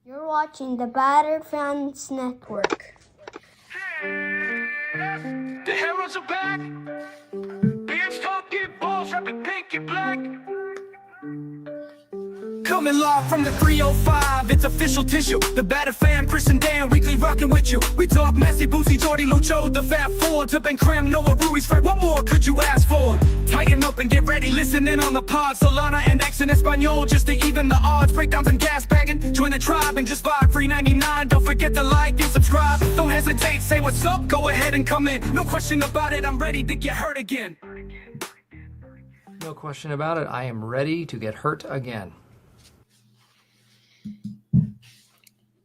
You're watching the Battered Fans Network. The Herons are back. Beers talking balls, rapping pink and black. Coming live from the 305, it's official tissue. The Battered Fan, Chris and Dan, weekly rocking with you. We talk Messi, Boosie, Jordy, Lucho, the Fat Four, to Ben Cram, Noah, Ruiz, Fred. What more could you ask for? Tighten up and get ready, listen in on the pod. Solana and X in Espanol, just to even the odds. Breakdowns and gas bagging, join the tribe and just vibe. $3.99, don't forget to like and subscribe. Don't hesitate, say what's up, go ahead and come in. No question about it, I'm ready to get hurt again. No question about it, I am ready to get hurt again.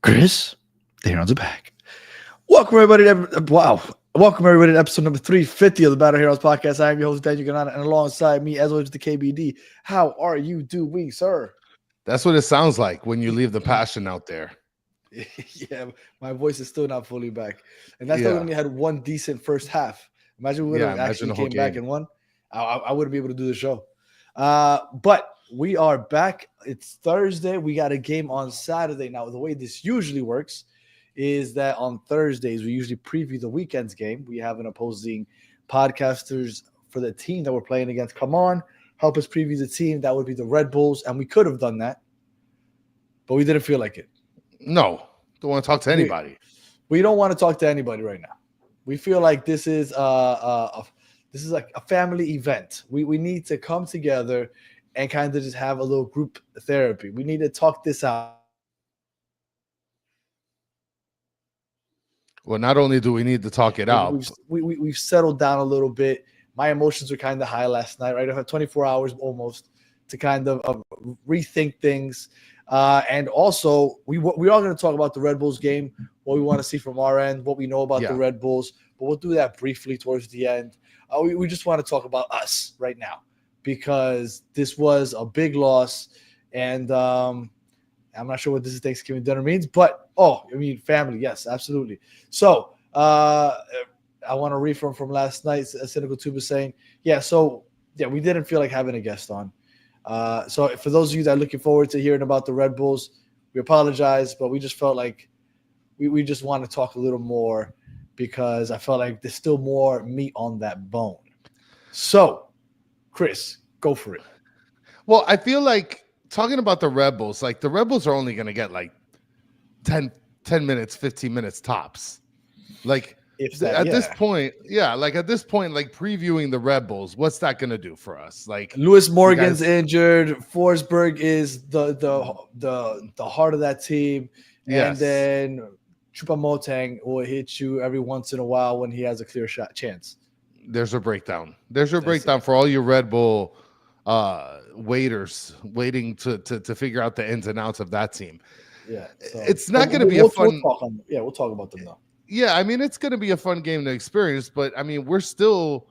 Chris, the Herons are back. Welcome everybody to episode number 350 of the Battle Heroes podcast. I am your host, Daniel Ganana, and alongside me, as always, the KBD. How are you doing, sir? That's what it sounds like when you leave the passion out there. Yeah, my voice is still not fully back. And that's why we only had one decent first half. Imagine we would have actually came back and won. I wouldn't be able to do the show. But we are back. It's Thursday. We got a game on Saturday. Now, the way this usually works is that on Thursdays, we usually preview the weekend's game. We have an opposing podcasters for the team that we're playing against. Come on, help us preview the team. That would be the Red Bulls, and we could have done that, but we didn't feel like it. No, don't want to talk to anybody. We don't want to talk to anybody right now. We feel like this is like a family event. We need to come together and kind of just have a little group therapy. We need to talk this out. Well, not only do we need to talk it out, We've settled down a little bit. My emotions were kind of high last night, right? I had 24 hours almost to kind of rethink things. And also, we are going to talk about the Red Bulls game, what we want to see from our end, what we know about the Red Bulls. But we'll do that briefly towards the end. We just want to talk about us right now, because this was a big loss, and I'm not sure what this is Thanksgiving dinner means, but family, yes, absolutely. So I want to read from last night. Cynical Tube is saying, we didn't feel like having a guest on. So for those of you that are looking forward to hearing about the Red Bulls, we apologize, but we just felt like we just want to talk a little more, because I felt like there's still more meat on that bone. So, Chris, go for it. Well, I feel like talking about the Red Bulls, like the Red Bulls are only going to get like 10 minutes, 15 minutes tops. Like this point, like previewing the Red Bulls, what's that going to do for us? Like Lewis Morgan's injured. Forsberg is the heart of that team. And then Choupo-Moting will hit you every once in a while when he has a clear shot chance. There's a breakdown. For all you Red Bull waiters waiting to figure out the ins and outs of that team. Yeah, so it's not going to be a fun. We'll talk about them though. Yeah, I mean, it's going to be a fun game to experience, but I mean, we're still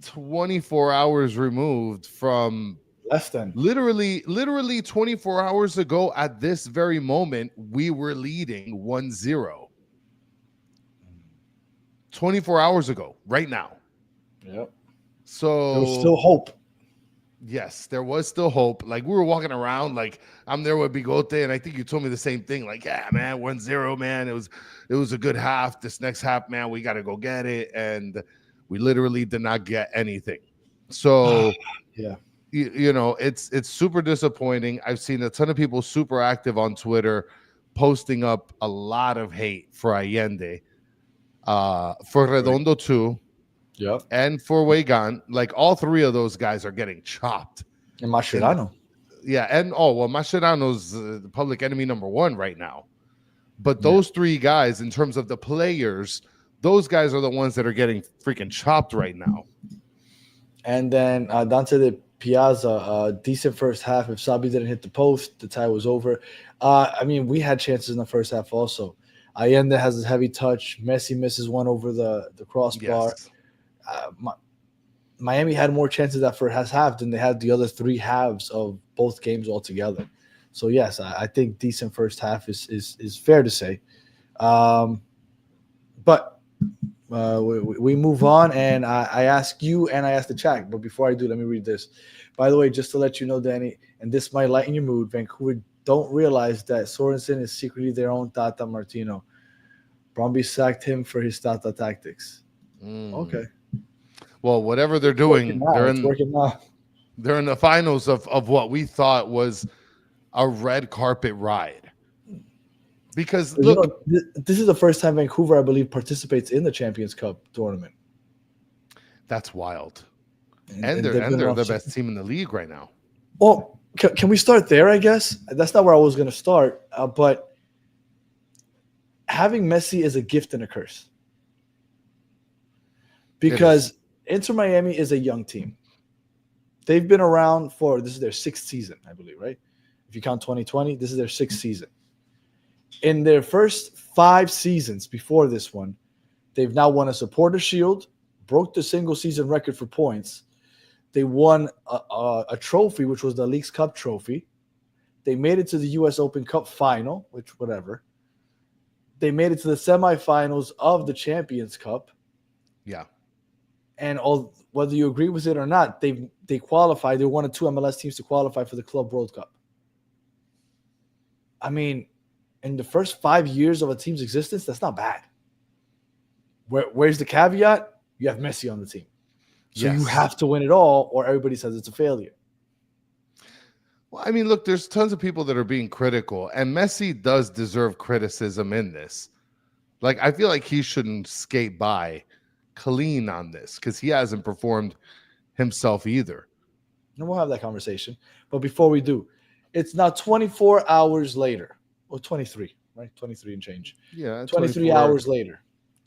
24 hours removed from less than literally 24 hours ago at this very moment, we were leading 1-0. 24 hours ago, right now. Yep. So there was still hope. Yes, there was still hope. Like, we were walking around, like, I'm there with Bigote, and I think you told me the same thing. Like, yeah, man, 1-0, man. It was a good half. This next half, man, we got to go get it. And we literally did not get anything. So, yeah, it's super disappointing. I've seen a ton of people super active on Twitter posting up a lot of hate for Allende, for Redondo too. Yep. And for Weigand, like all three of those guys are getting chopped. And Mascherano. Mascherano's the public enemy number one right now. But those three guys, in terms of the players, those guys are the ones that are getting freaking chopped right now. And then Dante de Piazza, decent first half. If Sabi didn't hit the post, the tie was over. I mean, we had chances in the first half also. Allende has a heavy touch. Messi misses one over the crossbar. Yes. Miami had more chances that first half than they had the other three halves of both games altogether. So yes, I think decent first half is fair to say. But we move on, and I ask you and I ask the chat. But before I do, let me read this. By the way, just to let you know, Danny, and this might lighten your mood, Vancouver don't realize that Sorensen is secretly their own Tata Martino. Bromby sacked him for his Tata tactics. Okay. Well, whatever they're It's working doing, now. It's working now. they're in the finals of what we thought was a red carpet ride. Because You look, know, this is the first time Vancouver, I believe, participates in the Champions Cup tournament. that's wild. And They're they've been the off- best team in the league right now. Well, can we start there, I guess? That's not where I was going to start. But having Messi is a gift and a curse. Because Inter Miami is a young team. They've been around this is their 6th season, I believe, right? If you count 2020, this is their 6th season. In their first 5 seasons before this one, they've now won a Supporter Shield, broke the single season record for points. They won a trophy, which was the Leagues Cup trophy. They made it to the U.S. Open Cup final, which whatever. They made it to the semifinals of the Champions Cup. Yeah. And whether you agree with it or not, they qualified. They're one of 2 MLS teams to qualify for the Club World Cup. I mean, in the first 5 years of a team's existence, that's not bad. Where's the caveat? You have Messi on the team. So you have to win it all, or everybody says it's a failure. Well, I mean, look, there's tons of people that are being critical, and Messi does deserve criticism in this. Like, I feel like he shouldn't skate by clean on this because he hasn't performed himself either. And we'll have that conversation. But before we do, it's now 24 hours later, or 23, right? 23 and change. Yeah, 23 hours later.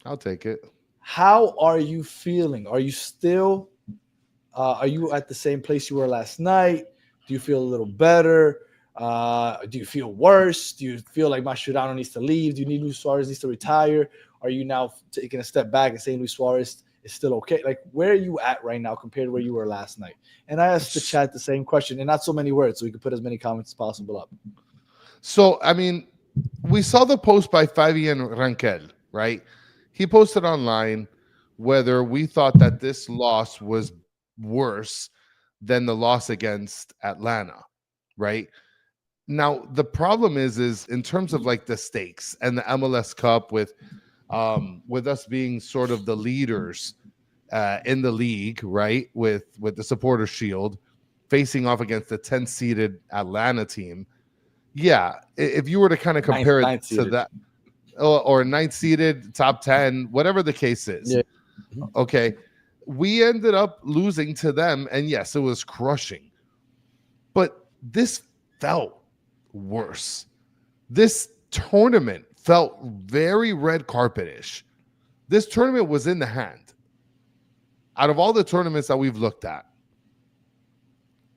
I'll take it. How are you feeling? Are you still are you at the same place you were last night? Do you feel a little better? Do you feel worse? Do you feel like Mascherano needs to leave? Do you need Luis Suarez needs to retire? Are you now taking a step back and saying Luis Suarez is still okay? Like, where are you at right now compared to where you were last night? And I asked the chat the same question, and not so many words, so we could put as many comments as possible up. So, I mean, we saw the post by Fabien Rankel, right? He posted online whether we thought that this loss was worse than the loss against Atlanta, right? Now, the problem is in terms of like the stakes and the MLS Cup with us being sort of the leaders in the league, right? With the Supporter Shield facing off against the 10-seeded Atlanta team. Yeah, if you were to kind of compare it to that, or 9th-seeded, top 10, whatever the case is. Yeah. Okay, we ended up losing to them, and yes, it was crushing. But this felt worse. This tournament felt very red carpet-ish. This tournament was in the hand. Out of all the tournaments that we've looked at,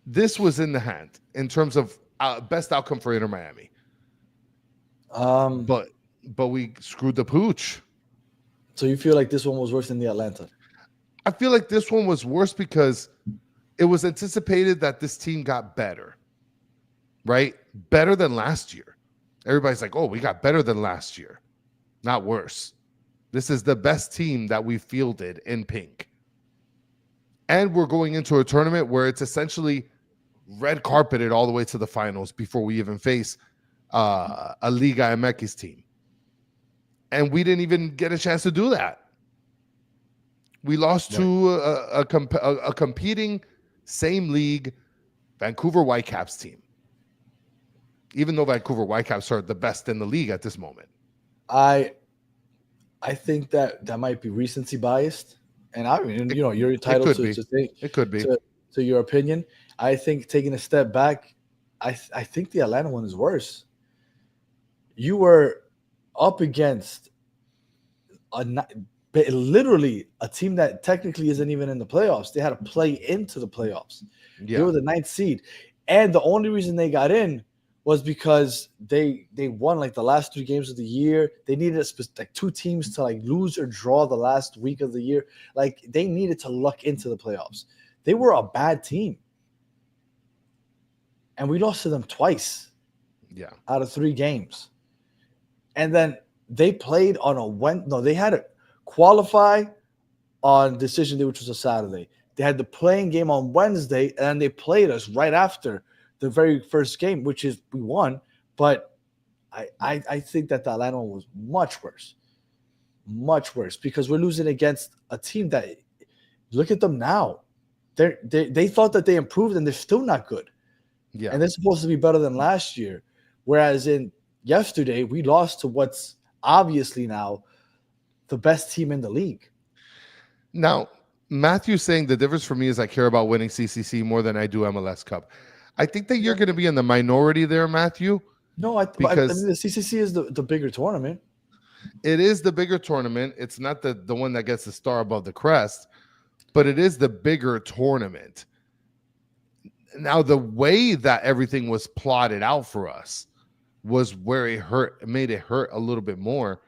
this was in the hand in terms of best outcome for Inter Miami. But we screwed the pooch. So you feel like this one was worse than the Atlanta? I feel like this one was worse because it was anticipated that this team got better, right? Better than last year. Everybody's like, oh, we got better than last year. Not worse. This is the best team that we fielded in pink. And we're going into a tournament where it's essentially red carpeted all the way to the finals before we even face a Liga MX team. And we didn't even get a chance to do that. We lost to a competing same league Vancouver Whitecaps team. Even though Vancouver Whitecaps are the best in the league at this moment. I think that might be recency biased. And I mean, you know, you're entitled to think it could be to your opinion. I think taking a step back, I think the Atlanta one is worse. You were up against literally a team that technically isn't even in the playoffs. They had to play into the playoffs. Yeah. They were the 9th seed. And the only reason they got in was because they won like the last 3 games of the year. They needed like 2 teams to like lose or draw the last week of the year. Like they needed to luck into the playoffs. They were a bad team. And we lost to them twice. Yeah. Out of 3 games. And then they played on they had to qualify on decision day, which was a Saturday. They had the playing game on Wednesday, and they played us right after the very first game, which is we won, But I think that the Atlanta one was much worse because we're losing against a team that, look at them now. They thought that they improved and they're still not good. Yeah. And they're supposed to be better than last year. Whereas in yesterday, we lost to what's obviously now the best team in the league. Now, Matthew's saying the difference for me is I care about winning CCC more than I do MLS Cup. I think that you're going to be in the minority there, Matthew. No, I mean, the CCC is the bigger tournament. It is the bigger tournament. It's not the one that gets the star above the crest, but it is the bigger tournament. Now, the way that everything was plotted out for us was where it made it hurt a little bit more.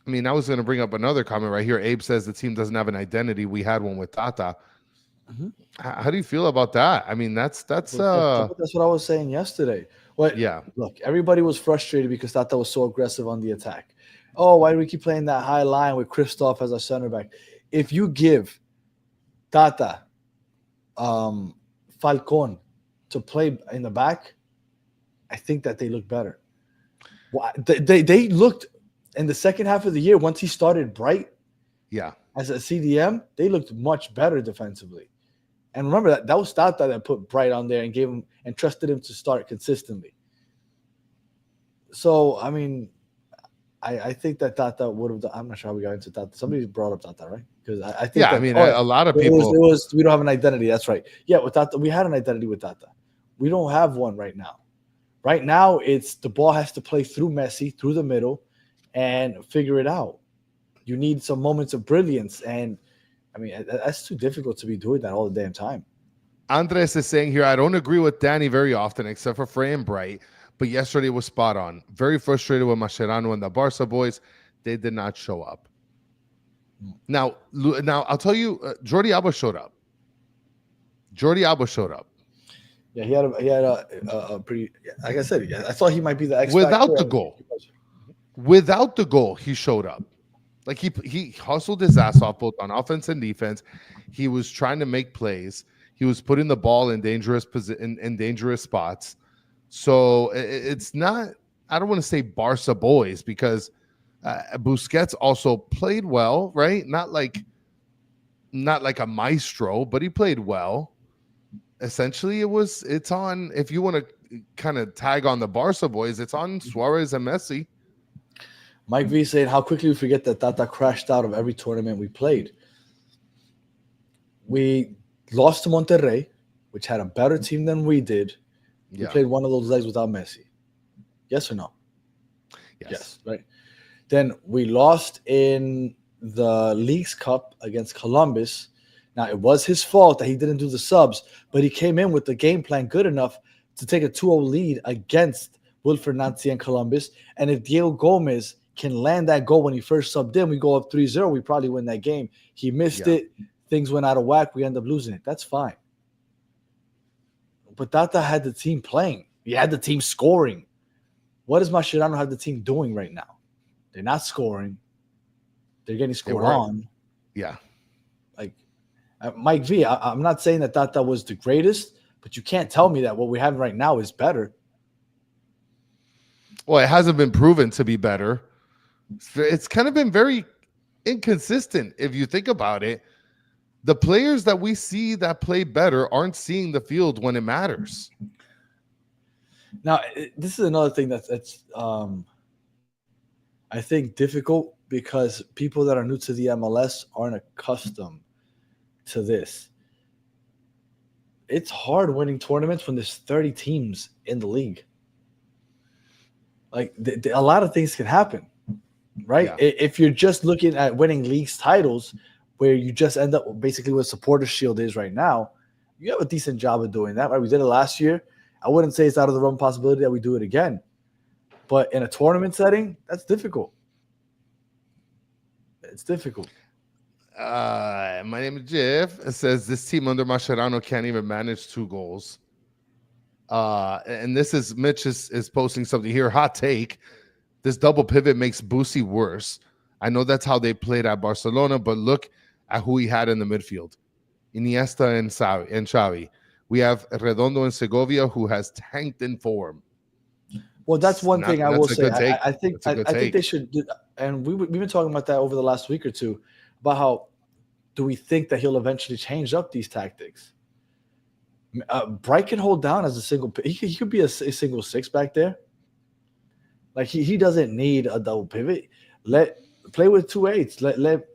I mean, I was going to bring up another comment right here. Abe says the team doesn't have an identity. We had one with Tata. Mm-hmm. How do you feel about that? I mean, that's what I was saying yesterday. Look, everybody was frustrated because Tata was so aggressive on the attack. Oh, why do we keep playing that high line with Kristoff as our center back? If you give Tata, Falcon to play in the back, I think that they look better. They looked in the second half of the year, once he started Bright as a CDM, they looked much better defensively. And remember that was Tata that put Bright on there and gave him and trusted him to start consistently. So, I mean, I think that Tata would have done. I'm not sure how we got into Tata. Somebody brought up Tata, right? Because I think a lot of people. It was we don't have an identity. That's right. Yeah, with Tata, we had an identity with Tata. We don't have one right now. Right now, it's the ball has to play through Messi, through the middle, and figure it out. You need some moments of brilliance, and I mean, that's too difficult to be doing that all the damn time. Andres is saying here, I don't agree with Danny very often, except for Frey and Bright, but yesterday was spot on. Very frustrated with Mascherano and the Barca boys. They did not show up. Now I'll tell you, Jordi Alba showed up. Yeah, he had a pretty, like I said, I thought he might be the X without the goal. Without the goal, he showed up. Like he hustled his ass off both on offense and defense. He was trying to make plays. He was putting the ball in dangerous spots. So it's not. I don't want to say Barca boys because Busquets also played well, right? Not like a maestro, but he played well. Essentially, it's on. If you want to kind of tag on the Barca boys, it's on Suarez and Messi. Mike V saying, how quickly we forget that Tata crashed out of every tournament we played. We lost to Monterrey, which had a better team than we did. We played one of those legs without Messi. Yes or no? Yes, right. Then we lost in the Leagues Cup against Columbus. Now, it was his fault that he didn't do the subs, but he came in with the game plan good enough to take a 2-0 lead against Wilfred Nancy and Columbus. And if Diego Gomez can land that goal when he first subbed in, we go up 3-0, we probably win that game. He missed it. Things went out of whack. We end up losing it. That's fine. But Tata had the team playing. He had the team scoring. What does Mascherano have the team doing right now? They're not scoring. They're getting scored on. Yeah. Like, Mike V, I'm not saying that Tata was the greatest, but you can't tell me that what we have right now is better. Well, it hasn't been proven to be better. It's kind of been very inconsistent if you think about it. The players that we see that play better aren't seeing the field when it matters. Now, this is another thing that's I think difficult because people that are new to the MLS aren't accustomed to this. It's hard winning tournaments when there's 30 teams in the league. Like, a lot of things can happen, right? Yeah. If you're just looking at winning leagues titles where you just end up basically what Supporters Shield is right now, you have a decent job of doing that, right? We did it last year. I wouldn't say it's out of the realm possibility that we do it again. But in a tournament setting, that's difficult. It's difficult. My name is Jeff. It says this team under Mascherano can't even manage 2 goals. And this is Mitch is posting something here. Hot take. This double pivot makes Boosie worse. I know that's how they played at Barcelona, but look at who he had in the midfield. Iniesta and Xavi. We have Redondo and Segovia, who has tanked in form. Well, that's one thing I will say. I think they should do, and we've been talking about that over the last week or two, about how do we think that he'll eventually change up these tactics? Bright can hold down as a single. He could be a single six back there. Like he doesn't need a double pivot. Play with 2/8s.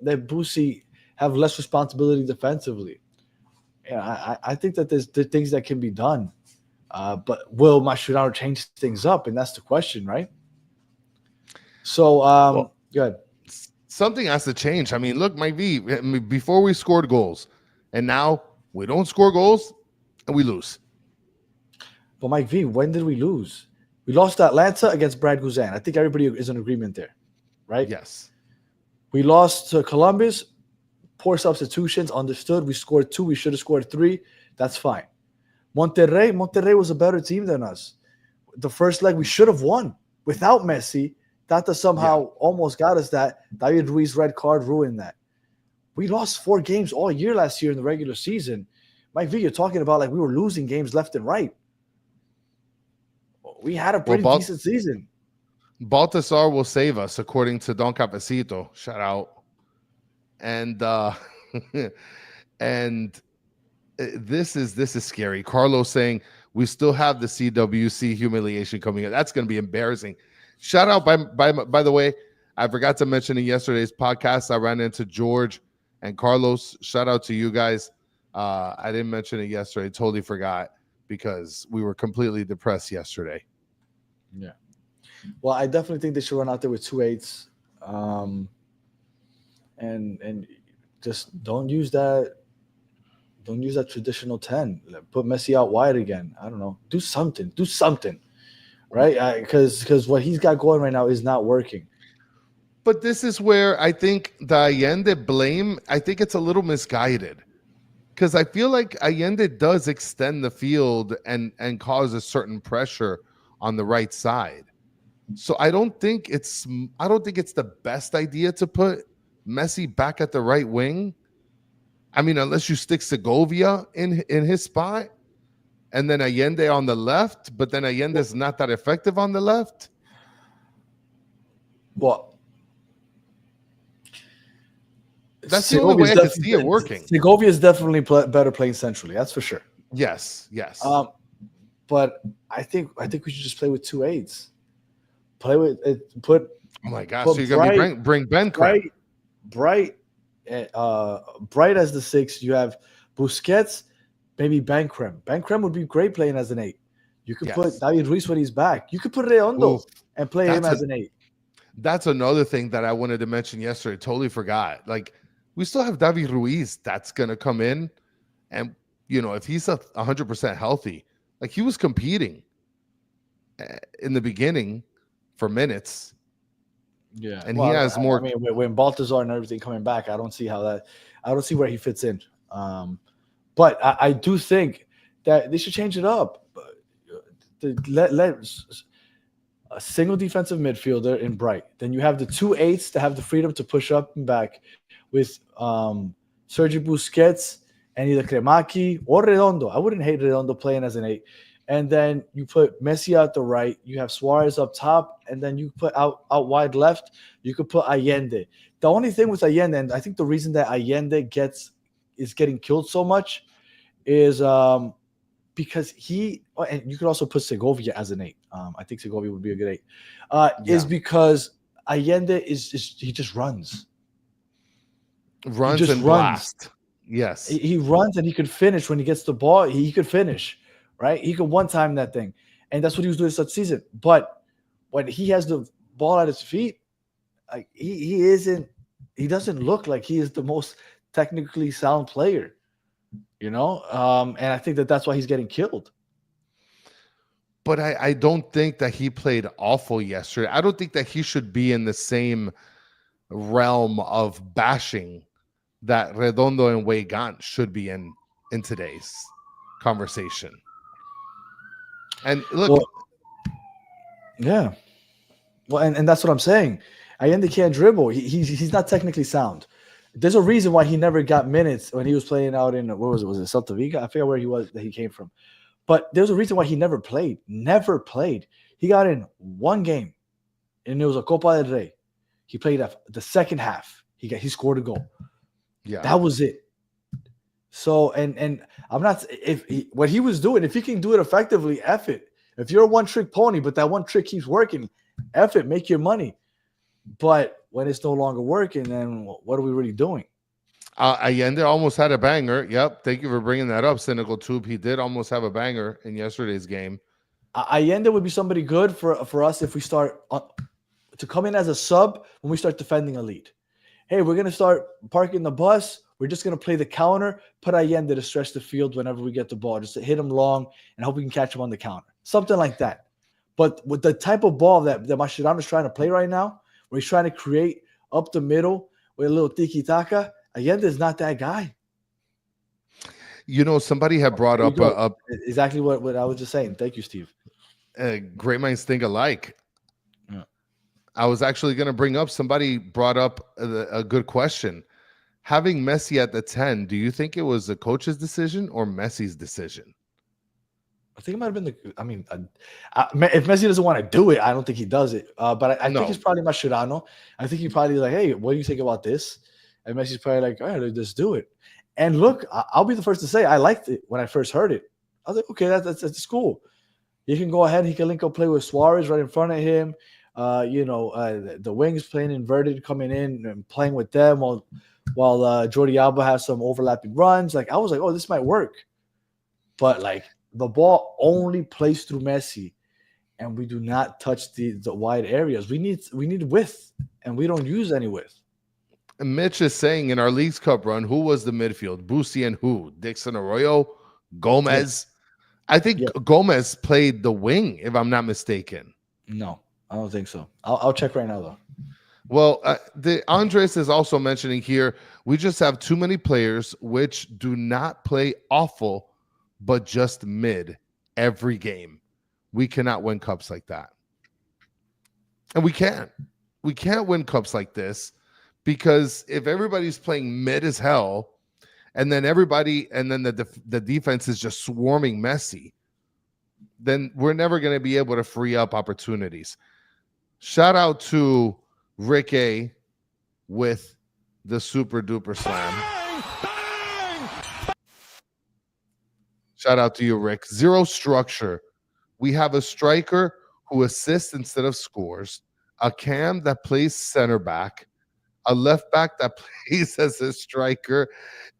Let Boosie have less responsibility defensively. Yeah, I think that there's things that can be done. But will Mascherano change things up? And that's the question, right? So, good. Something has to change. I mean, look, Mike V, before we scored goals, and now we don't score goals and we lose. But Mike V, when did we lose? We lost to Atlanta against Brad Guzan. I think everybody is in agreement there, right? Yes. We lost to Columbus. Poor substitutions, understood. We scored 2. We should have scored 3. That's fine. Monterrey was a better team than us. The first leg we should have won without Messi. Tata somehow almost got us that. David Ruiz red card ruined that. We lost 4 games all year last year in the regular season. Mike V, you're talking about like we were losing games left and right. We had a pretty decent season. Baltasar will save us, according to Don Capacito. Shout out. And and this is scary. Carlos saying we still have the CWC humiliation coming in. That's going to be embarrassing. Shout out by the way, I forgot to mention in yesterday's podcast, I ran into George and Carlos. Shout out to you guys. I didn't mention it yesterday. Totally forgot because we were completely depressed yesterday. Yeah. Well, I definitely think they should run out there with 2/8s. And just don't use that traditional 10. Put Messi out wide again. I don't know. Do something, right? Because what he's got going right now is not working. But this is where I think the Allende blame, I think it's a little misguided. Because I feel like Allende does extend the field and cause a certain pressure on the right side. So I don't think it's the best idea to put Messi back at the right wing. I mean, unless you stick Segovia in his spot and then Allende on the left, but then Allende's not that effective on the left. Well, that's the only way I can see it working. Segovia is definitely better playing centrally. That's for sure. Yes. But I think we should just play with 2/8s. Play with it. Put. Oh my gosh! So you're gonna bring Ben Bright as the 6. You have Busquets, maybe Bankrem. Bankrem would be great playing as an 8. You could put David Ruiz when he's back. You could put Redondo and play him as an 8. That's another thing that I wanted to mention yesterday. Totally forgot. Like we still have David Ruiz that's gonna come in, and if he's 100% healthy, like he was competing in the beginning for minutes. Yeah, and he has more. I mean, when Baltazar and everything coming back, I don't see where he fits in. But I do think that they should change it up. Let a single defensive midfielder in Bright. Then you have the 2/8s to have the freedom to push up and back with Sergio Busquets and either Cremaki or Redondo. I wouldn't hate Redondo playing as an 8. And then you put Messi out the right. You have Suarez up top, and then you put out wide left. You could put Allende. The only thing with Allende, and I think the reason that Allende is getting killed so much, is because and you could also put Segovia as an 8. I think Segovia would be a good 8. Is because Allende he just runs and blast. Yes, he runs and he could finish when he gets the ball. He could finish. Right, he could one time that thing, and that's what he was doing such season. But when he has the ball at his feet, like he doesn't look like he is the most technically sound player, and I think that's why he's getting killed. But I don't think that he played awful yesterday. I don't think that he should be in the same realm of bashing that Redondo and Weigand should be in today's conversation. And look, and that's what I'm saying. Allende can't dribble. He's not technically sound. There's a reason why he never got minutes when he was playing out in, what was it? Was it Celta Vigo? I forget where he was that he came from. But there's a reason why he never played. Never played. He got in one game, and it was a Copa del Rey. He played the second half. He scored a goal. Yeah, that was it. So and I'm not what he was doing. If he can do it effectively, F it. If you're a one-trick pony, but that one trick keeps working, F it, make your money. But when it's no longer working, then what are we really doing? Allende almost had a banger. Yep. Thank you for bringing that up, Cynical Tube. He did almost have a banger in yesterday's game. Allende would be somebody good for us if we start to come in as a sub when we start defending a lead. Hey, we're going to start parking the bus. We're just going to play the counter, put Allende to stretch the field whenever we get the ball, just to hit him long and hope we can catch him on the counter. Something like that. But with the type of ball that Mascherano is trying to play right now, where he's trying to create up the middle with a little tiki-taka, Allende is not that guy. You know, somebody had brought up exactly what I was just saying. Thank you, Steve. Great minds think alike. Yeah. I was actually going to bring up, somebody brought up a good question. Having Messi at the 10, do you think it was the coach's decision or Messi's decision? I think it might have been if Messi doesn't want to do it, I don't think he does it. But I think it's probably Mascherano. I think he probably like, hey, what do you think about this? And Messi's probably like, all right, just do it. And look, I'll be the first to say I liked it when I first heard it. I was like, okay, that's cool. He can go ahead. He can link up play with Suarez right in front of him. The wings playing inverted, coming in and playing with them while Jordi Alba has some overlapping runs. Like I was like, oh, this might work. But like the ball only plays through Messi, and we do not touch the wide areas. We need width, and we don't use any width. And Mitch is saying in our Leagues Cup run, who was the midfield? Boosie and who? Dixon Arroyo? Gomez? Yeah. I think Gomez played the wing, if I'm not mistaken. No, I don't think so. I'll check right now, though. Well, Andres is also mentioning here, we just have too many players which do not play awful, but just mid every game. We cannot win cups like that. And we can't. We can't win cups like this. Because if everybody's playing mid as hell, and then the defense is just swarming Messi, then we're never going to be able to free up opportunities. Shout out to Rick A with the super duper slam. Shout out to you, Rick. Zero structure. We have a striker who assists instead of scores, a cam that plays center back, a left back that plays as a striker,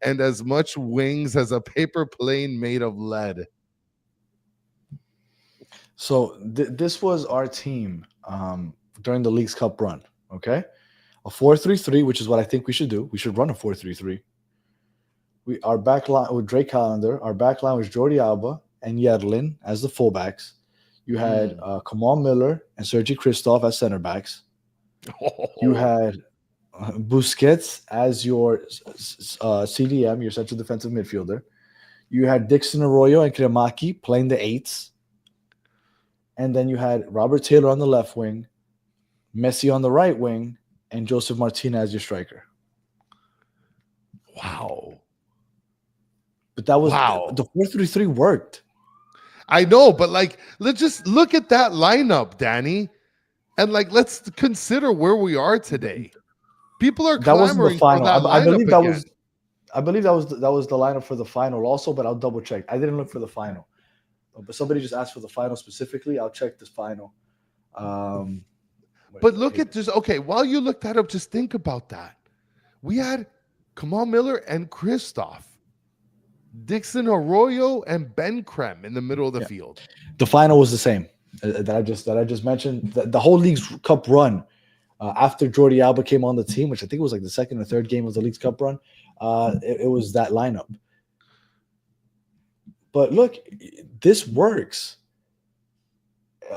and as much wings as a paper plane made of lead. So this was our team during the Leagues Cup run, okay? A 4-3-3, which is what I think we should do. We should run a 4-3-3. Our back line with Drake Callender, our back line was Jordi Alba and Yedlin as the fullbacks. You had Kamal Miller and Sergi Christoph as center backs. You had Busquets as your CDM, your central defensive midfielder. You had Dixon Arroyo and Kremaki playing the 8s. And then you had Robert Taylor on the left wing, Messi on the right wing, and Joseph Martinez as your striker. Wow. But that was the 4-3-3 worked. I know, but like, let's just look at that lineup, Danny. And like, let's consider where we are today. People are clamoring for that lineup. I believe that was the lineup for the final also, but I'll double check. I didn't look for the final. But somebody just asked for the final specifically. I'll check this final. But look at this. Okay, while you look that up, just think about that. We had Kamal Miller and Christoph, Dixon Arroyo and Ben Krem in the middle of the field. The final was the same that I just mentioned. The whole League's Cup run after Jordi Alba came on the team, which I think was like the second or third game of the League's Cup run, it was that lineup. But look, this works.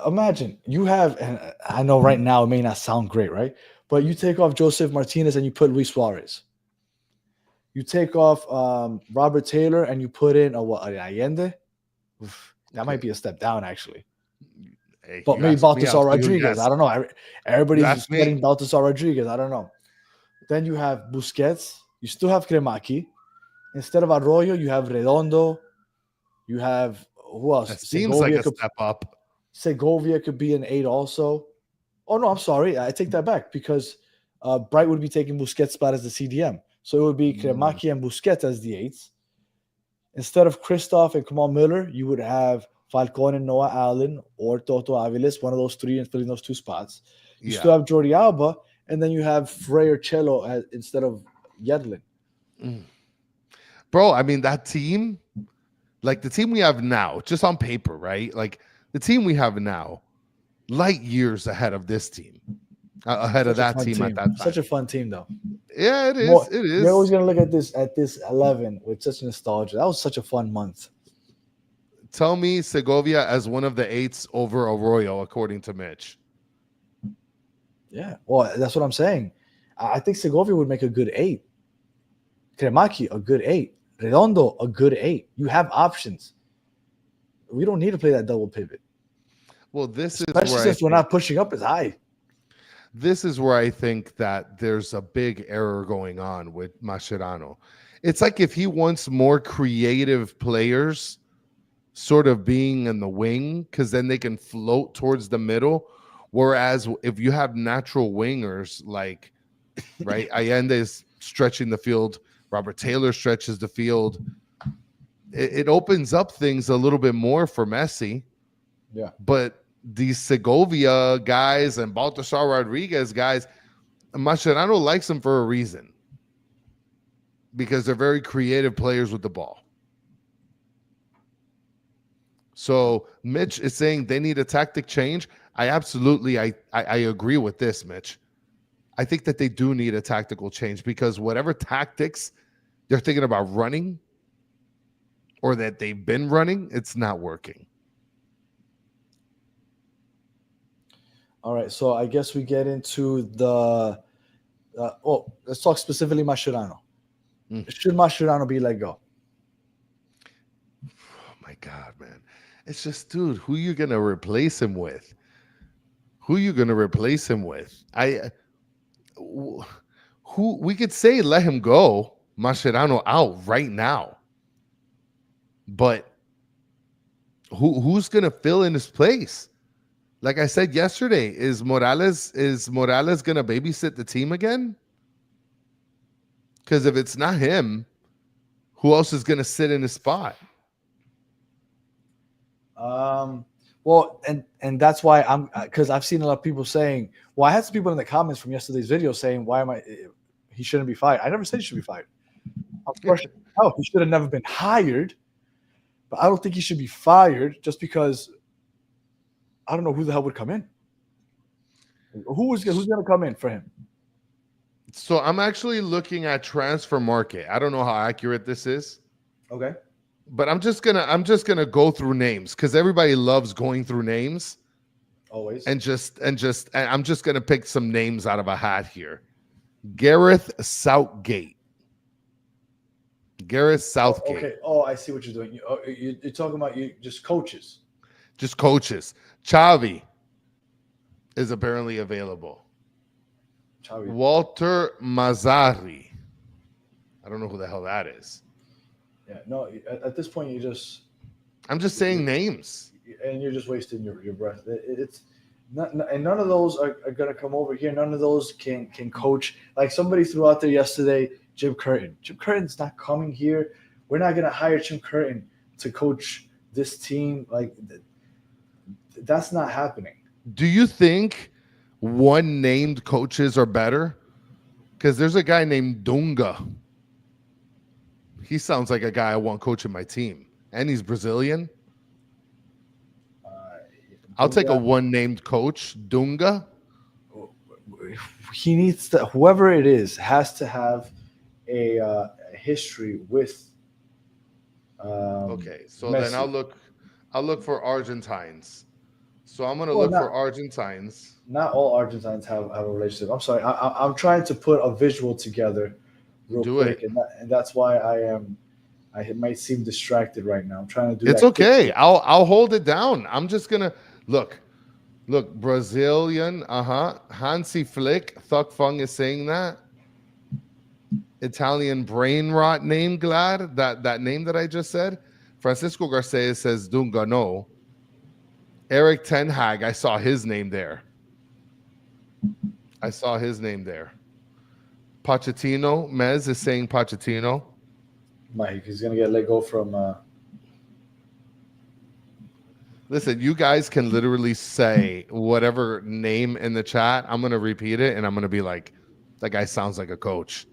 Imagine you have, and I know right now it may not sound great, right? But you take off Joseph Martinez and you put Luis Suarez. You take off Robert Taylor and you put in Allende. Oof, that might be a step down, actually. Hey, but maybe Baltasar Rodriguez. I don't know. Everybody's getting Baltasar Rodriguez. I don't know. Then you have Busquets You still have Cremaki. Instead of Arroyo, you have Redondo. You have who else? That seems like a could, step up. Segovia could be an 8 also. Oh no, I'm sorry. I take that back because Bright would be taking Busquets' spot as the CDM. So it would be Cremaki and Busquets as the 8s. Instead of Christoph and Kamal Miller, you would have Falcon and Noah Allen or Toto Aviles, one of those three, and filling those 2 spots. You still have Jordi Alba, and then you have Frey or Cello instead of Yedlin. Bro, I mean, that team, like the team we have now, just on paper, right? Like the team we have now, light years ahead of this team, ahead of that team at that time. Such a fun team, though. Yeah, it is. It is. You're always gonna look at this 11 with such nostalgia. That was such a fun month. Tell me Segovia as one of the 8s over Arroyo, according to Mitch. Yeah, well, that's what I'm saying. I think Segovia would make a good 8. Cremaki, a good 8. Redondo, a good 8. You have options. We don't need to play that double pivot. Well, this especially is where since we're not pushing up as high. This is where I think that there's a big error going on with Mascherano. It's like if he wants more creative players sort of being in the wing, because then they can float towards the middle. Whereas if you have natural wingers like, right, Allende is stretching the field, Robert Taylor stretches the field, it opens up things a little bit more for Messi. Yeah. But these Segovia guys and Baltasar Rodriguez guys, Mascherano likes them for a reason. Because they're very creative players with the ball. So Mitch is saying they need a tactic change. I agree with this, Mitch. I think that they do need a tactical change because whatever tactics they're thinking about running or that they've been running, it's not working. All right, so I guess we get into the let's talk specifically Mascherano. Should Mascherano be let go? Oh my God, man. It's just, dude, who you going to replace him with? Who you going to replace him with? Who we could say let him go, Mascherano out right now. But who's going to fill in his place? Like I said yesterday, is Morales going to babysit the team again? Because if it's not him, who else is going to sit in his spot? Well, and that's why because I've seen a lot of people saying, well, I had some people in the comments from yesterday's video saying, he shouldn't be fired. I never said he should be fired. Of course, no, he should have never been hired, but I don't think he should be fired just because I don't know who the hell would come in. Who's going to come in for him? So I'm actually looking at Transfer Market. I don't know how accurate this is. Okay. But I'm just gonna go through names because everybody loves going through names. Always. And I'm just gonna pick some names out of a hat here. Gareth Southgate. Okay. Oh, I see what you're doing. You're talking about just coaches. Just coaches. Xavi is apparently available. Xavi. Walter Mazzarri. I don't know who the hell that is. Yeah, no, at this point, I'm just saying names. And you're just wasting your breath. It's not, and none of those are going to come over here. None of those can coach. Like somebody threw out there yesterday, Jim Curtin. Jim Curtin's not coming here. We're not going to hire Jim Curtin to coach this team. Like, that's not happening. Do you think one named coaches are better? Because there's a guy named Dunga. He sounds like a guy I want coaching my team. And he's Brazilian. I'll take a one-named coach, Dunga. He needs to, whoever it is, has to have a history with okay, so Messi. Then I'll look for Argentines. So I'm gonna look for Argentines. Not all Argentines have a relationship. I'm sorry. I'm trying to put a visual together real quick, and that's why I might seem distracted right now. I'm trying to do. It's okay. I'll hold it down. I'm just gonna look. Brazilian. Hansi Flick. Thuck Fung is saying that. Italian brain rot name, Glad. That name that I just said. Francisco Garcia says Dungano. Eric Ten Hag, I saw his name there. Pochettino, Mez is saying Pochettino. Mike, he's gonna get let go from. Listen, you guys can literally say whatever name in the chat. I'm gonna repeat it, and I'm gonna be like, that guy sounds like a coach.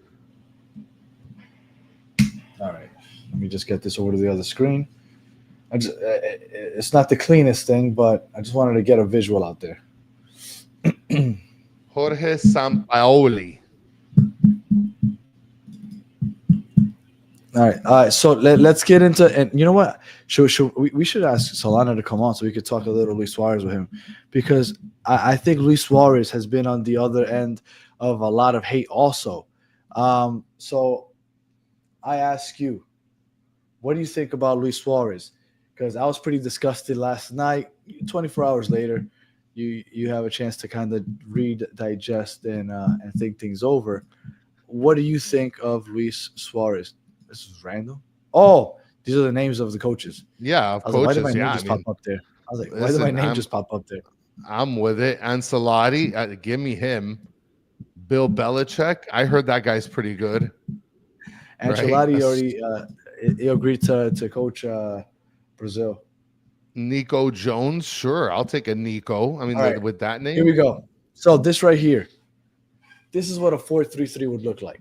All right, let me just get this over to the other screen. It's not the cleanest thing, but I just wanted to get a visual out there. Jorge Sampaoli. All right. So let's get into, and you know what? We should ask Solana to come on so we could talk a little Luis Suarez with him, because I think Luis Suarez has been on the other end of a lot of hate also. So I ask you, what do you think about Luis Suarez? Because I was pretty disgusted last night. 24 hours later, you have a chance to kind of read, digest, and think things over. What do you think of Luis Suarez? This is random. Oh, these are the names of the coaches. Yeah, of coaches. Why did my name just pop up there? I was like, why did my name just pop up there? I'm with it. Ancelotti, give me him. Bill Belichick. I heard that guy's pretty good. Ancelotti already he agreed to coach Brazil. Nico Jones, sure. I'll take a Nico. I mean, right, with that name. Here we go. So this right here, this is what a 4-3-3 would look like.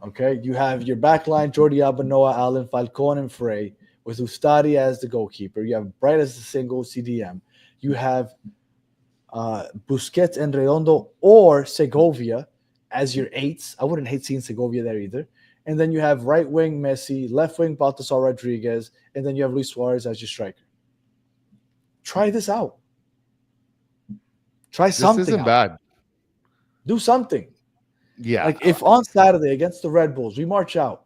Okay, you have your back line, Jordi Alba, Noah Allen, Falcon, and Frey, with Ustadi as the goalkeeper. You have Bright as the single CDM. You have Busquets and Redondo or Segovia as your eights. I wouldn't hate seeing Segovia there either. And then you have right wing Messi, left wing Baltasar Rodriguez, and then you have Luis Suarez as your striker. Try this out. Try something. This isn't bad. Do something. Yeah. Like if on Saturday against the Red Bulls, we march out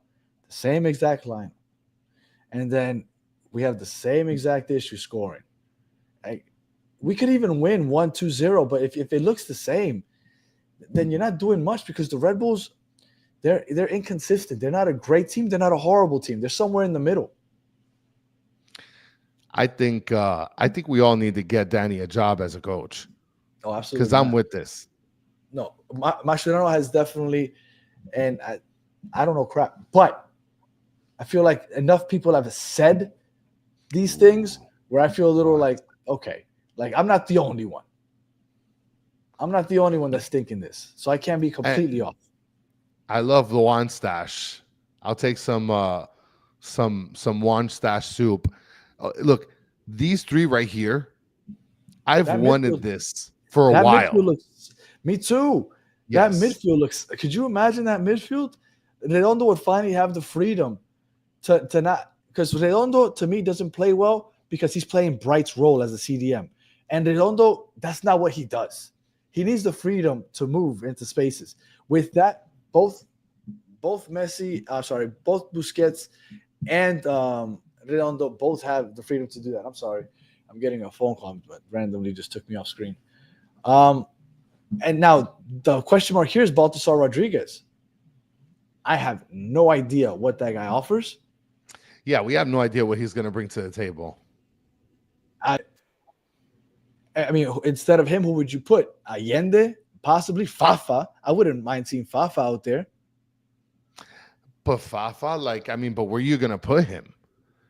the same exact line, and then we have the same exact issue scoring. Like, we could even win 1-2-0, but if it looks the same, then you're not doing much, because the Red Bulls, they're inconsistent. They're not a great team. They're not a horrible team. They're somewhere in the middle. I think we all need to get Danny a job as a coach. Oh, absolutely. Because I'm with this. No, Mascherano has definitely, and I don't know crap, but I feel like enough people have said these things where I feel a little like, okay, like I'm not the only one. I'm not the only one that's thinking this, so I can't be completely off. I love the Juan stash. I'll take some Juan stash soup. Look, these three right here, I've wanted this for a while. Me too. Yes. That midfield looks. Could you imagine that midfield? Redondo would finally have the freedom to not, because Redondo to me doesn't play well because he's playing Bright's role as a CDM, and Redondo, that's not what he does. He needs the freedom to move into spaces. With that, both Messi, both Busquets and Redondo both have the freedom to do that. I'm sorry, I'm getting a phone call, but randomly just took me off screen. And now the question mark here is Baltasar Rodriguez. I have no idea what that guy offers. Yeah, we have no idea what he's going to bring to the table. I mean, instead of him, who would you put? Allende, possibly Fafa. I wouldn't mind seeing Fafa out there. But Fafa, but where are you going to put him?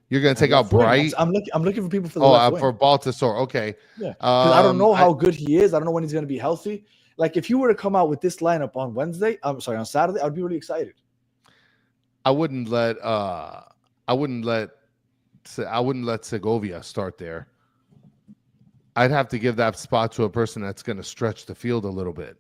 You're going to take out Bright? I'm looking for people for the left wing. For Baltasar. Okay. Yeah. I don't know how good he is. I don't know when he's going to be healthy. Like, if you were to come out with this lineup on on Saturday, I'd be really excited. I wouldn't let Segovia start there. I'd have to give that spot to a person that's going to stretch the field a little bit.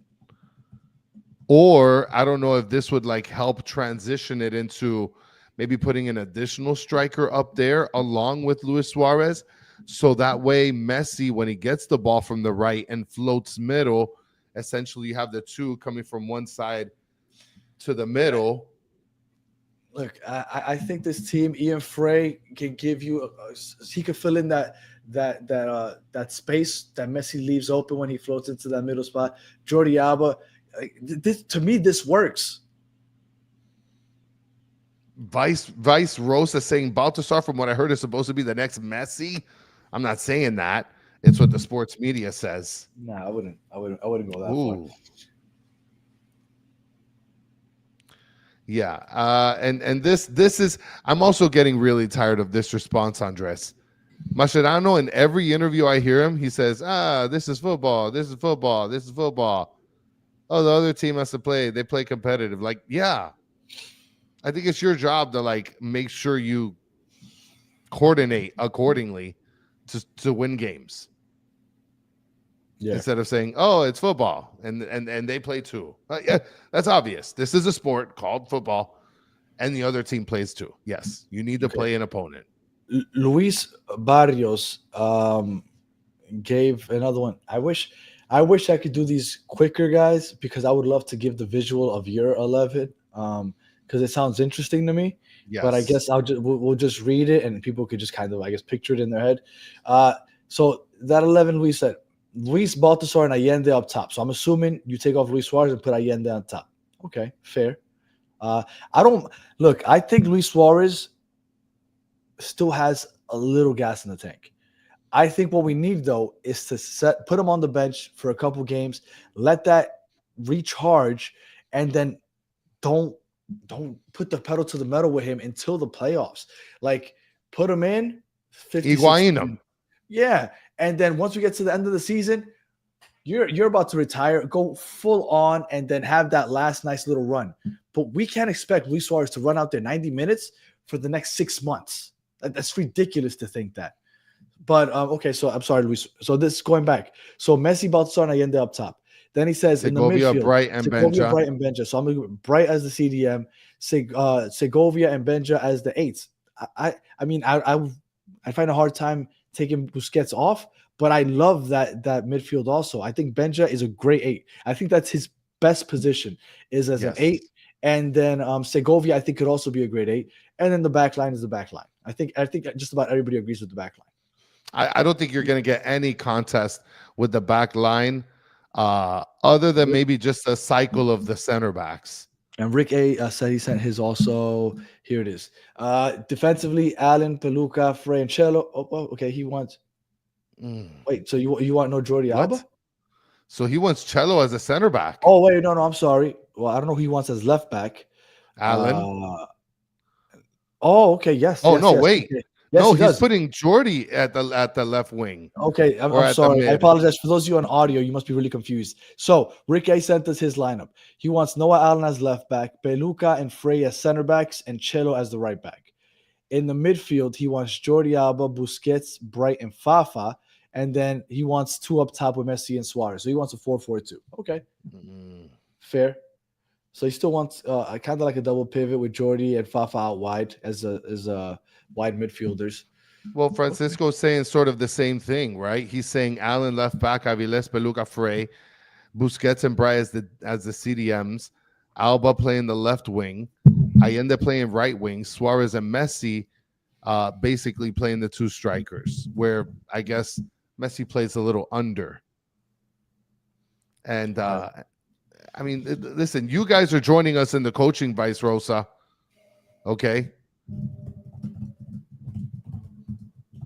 Or I don't know if this would help transition it into maybe putting an additional striker up there along with Luis Suarez. So that way Messi, when he gets the ball from the right and floats middle, essentially you have the two coming from one side to the middle. Look, I think this team, Ian Frey can give you, he could fill in that space that Messi leaves open when he floats into that middle spot. Jordi Alba, to me, this works. Vice Rosa saying Baltasar, from what I heard, is supposed to be the next Messi. I'm not saying that. It's what the sports media says. Nah, I wouldn't go that far. Ooh. Yeah. And this is, I'm also getting really tired of this response, Andres. Mascherano, in every interview I hear him, he says, this is football. This is football. This is football. Oh, the other team has to play. They play competitive. Like, yeah. I think it's your job to like make sure you coordinate accordingly to win games. Yeah. Instead of saying, "Oh, it's football," and they play too. Yeah, that's obvious. This is a sport called football, and the other team plays too. Yes, you need to play an opponent. Luis Barrios gave another one. I wish I could do these quicker, guys, because I would love to give the visual of your 11. Because it sounds interesting to me. Yes. But I guess we'll just read it and people could just kind of, I guess, picture it in their head. So that 11, Luis said, Luis, Baltasar, and Allende up top. So I'm assuming you take off Luis Suarez and put Allende on top. Okay, fair. I think Luis Suarez still has a little gas in the tank. I think what we need, though, is to put him on the bench for a couple games, let that recharge, and then don't put the pedal to the metal with him until the playoffs. Like, put him in 50. Yeah. And then once we get to the end of the season, you're about to retire, go full on, and then have that last nice little run. But we can't expect Luis Suarez to run out there 90 minutes for the next 6 months. That's ridiculous to think that. But okay, so I'm sorry, Luis. So this is going back. So Messi, Baltasar, and Allende up top. Then he says Segovia, in the midfield, Bright, and Benja. Bright, and Benja. So I'm going to go Bright as the CDM, Segovia and Benja as the eights. I find a hard time taking Busquets off, but I love that midfield also. I think Benja is a great 8. I think that's his best position is as an 8. And then Segovia, I think, could also be a great 8. And then the back line is the back line. I think just about everybody agrees with the back line. I don't think you're going to get any contest with the back line. Other than maybe just a cycle of the center backs. And Rick A said he sent his also. Here it is. Defensively, Allen, Peluca, Frey, and Cello. Oh, okay. He wants. Wait, so you want no Jordi Alba? So he wants Cello as a center back. Oh wait, no, I'm sorry. Well, I don't know who he wants as left back. Allen. Oh, okay, yes. Oh yes, no, yes, wait. Okay. Yes, no, he's putting Jordi at the left wing. Okay, I'm sorry. I apologize. For those of you on audio, you must be really confused. So, Rick A sent us his lineup. He wants Noah Allen as left back, Peluca and Frey as center backs, and Cello as the right back. In the midfield, he wants Jordi Alba, Busquets, Bright, and Fafa. And then he wants 2 up top with Messi and Suarez. So he wants a 4-4-2. Okay. Fair. So he still wants kind of like a double pivot with Jordi and Fafa out wide as a wide midfielders. Well, Francisco's saying sort of the same thing, right? He's saying Allen left back, Aviles, Peluca, Frey, Busquets and Bright as the CDMs, Alba playing the left wing, Allende playing right wing, Suarez and Messi basically playing the 2 strikers, where I guess Messi plays a little under. And I mean, listen, you guys are joining us in the coaching, Vice Rosa. Okay.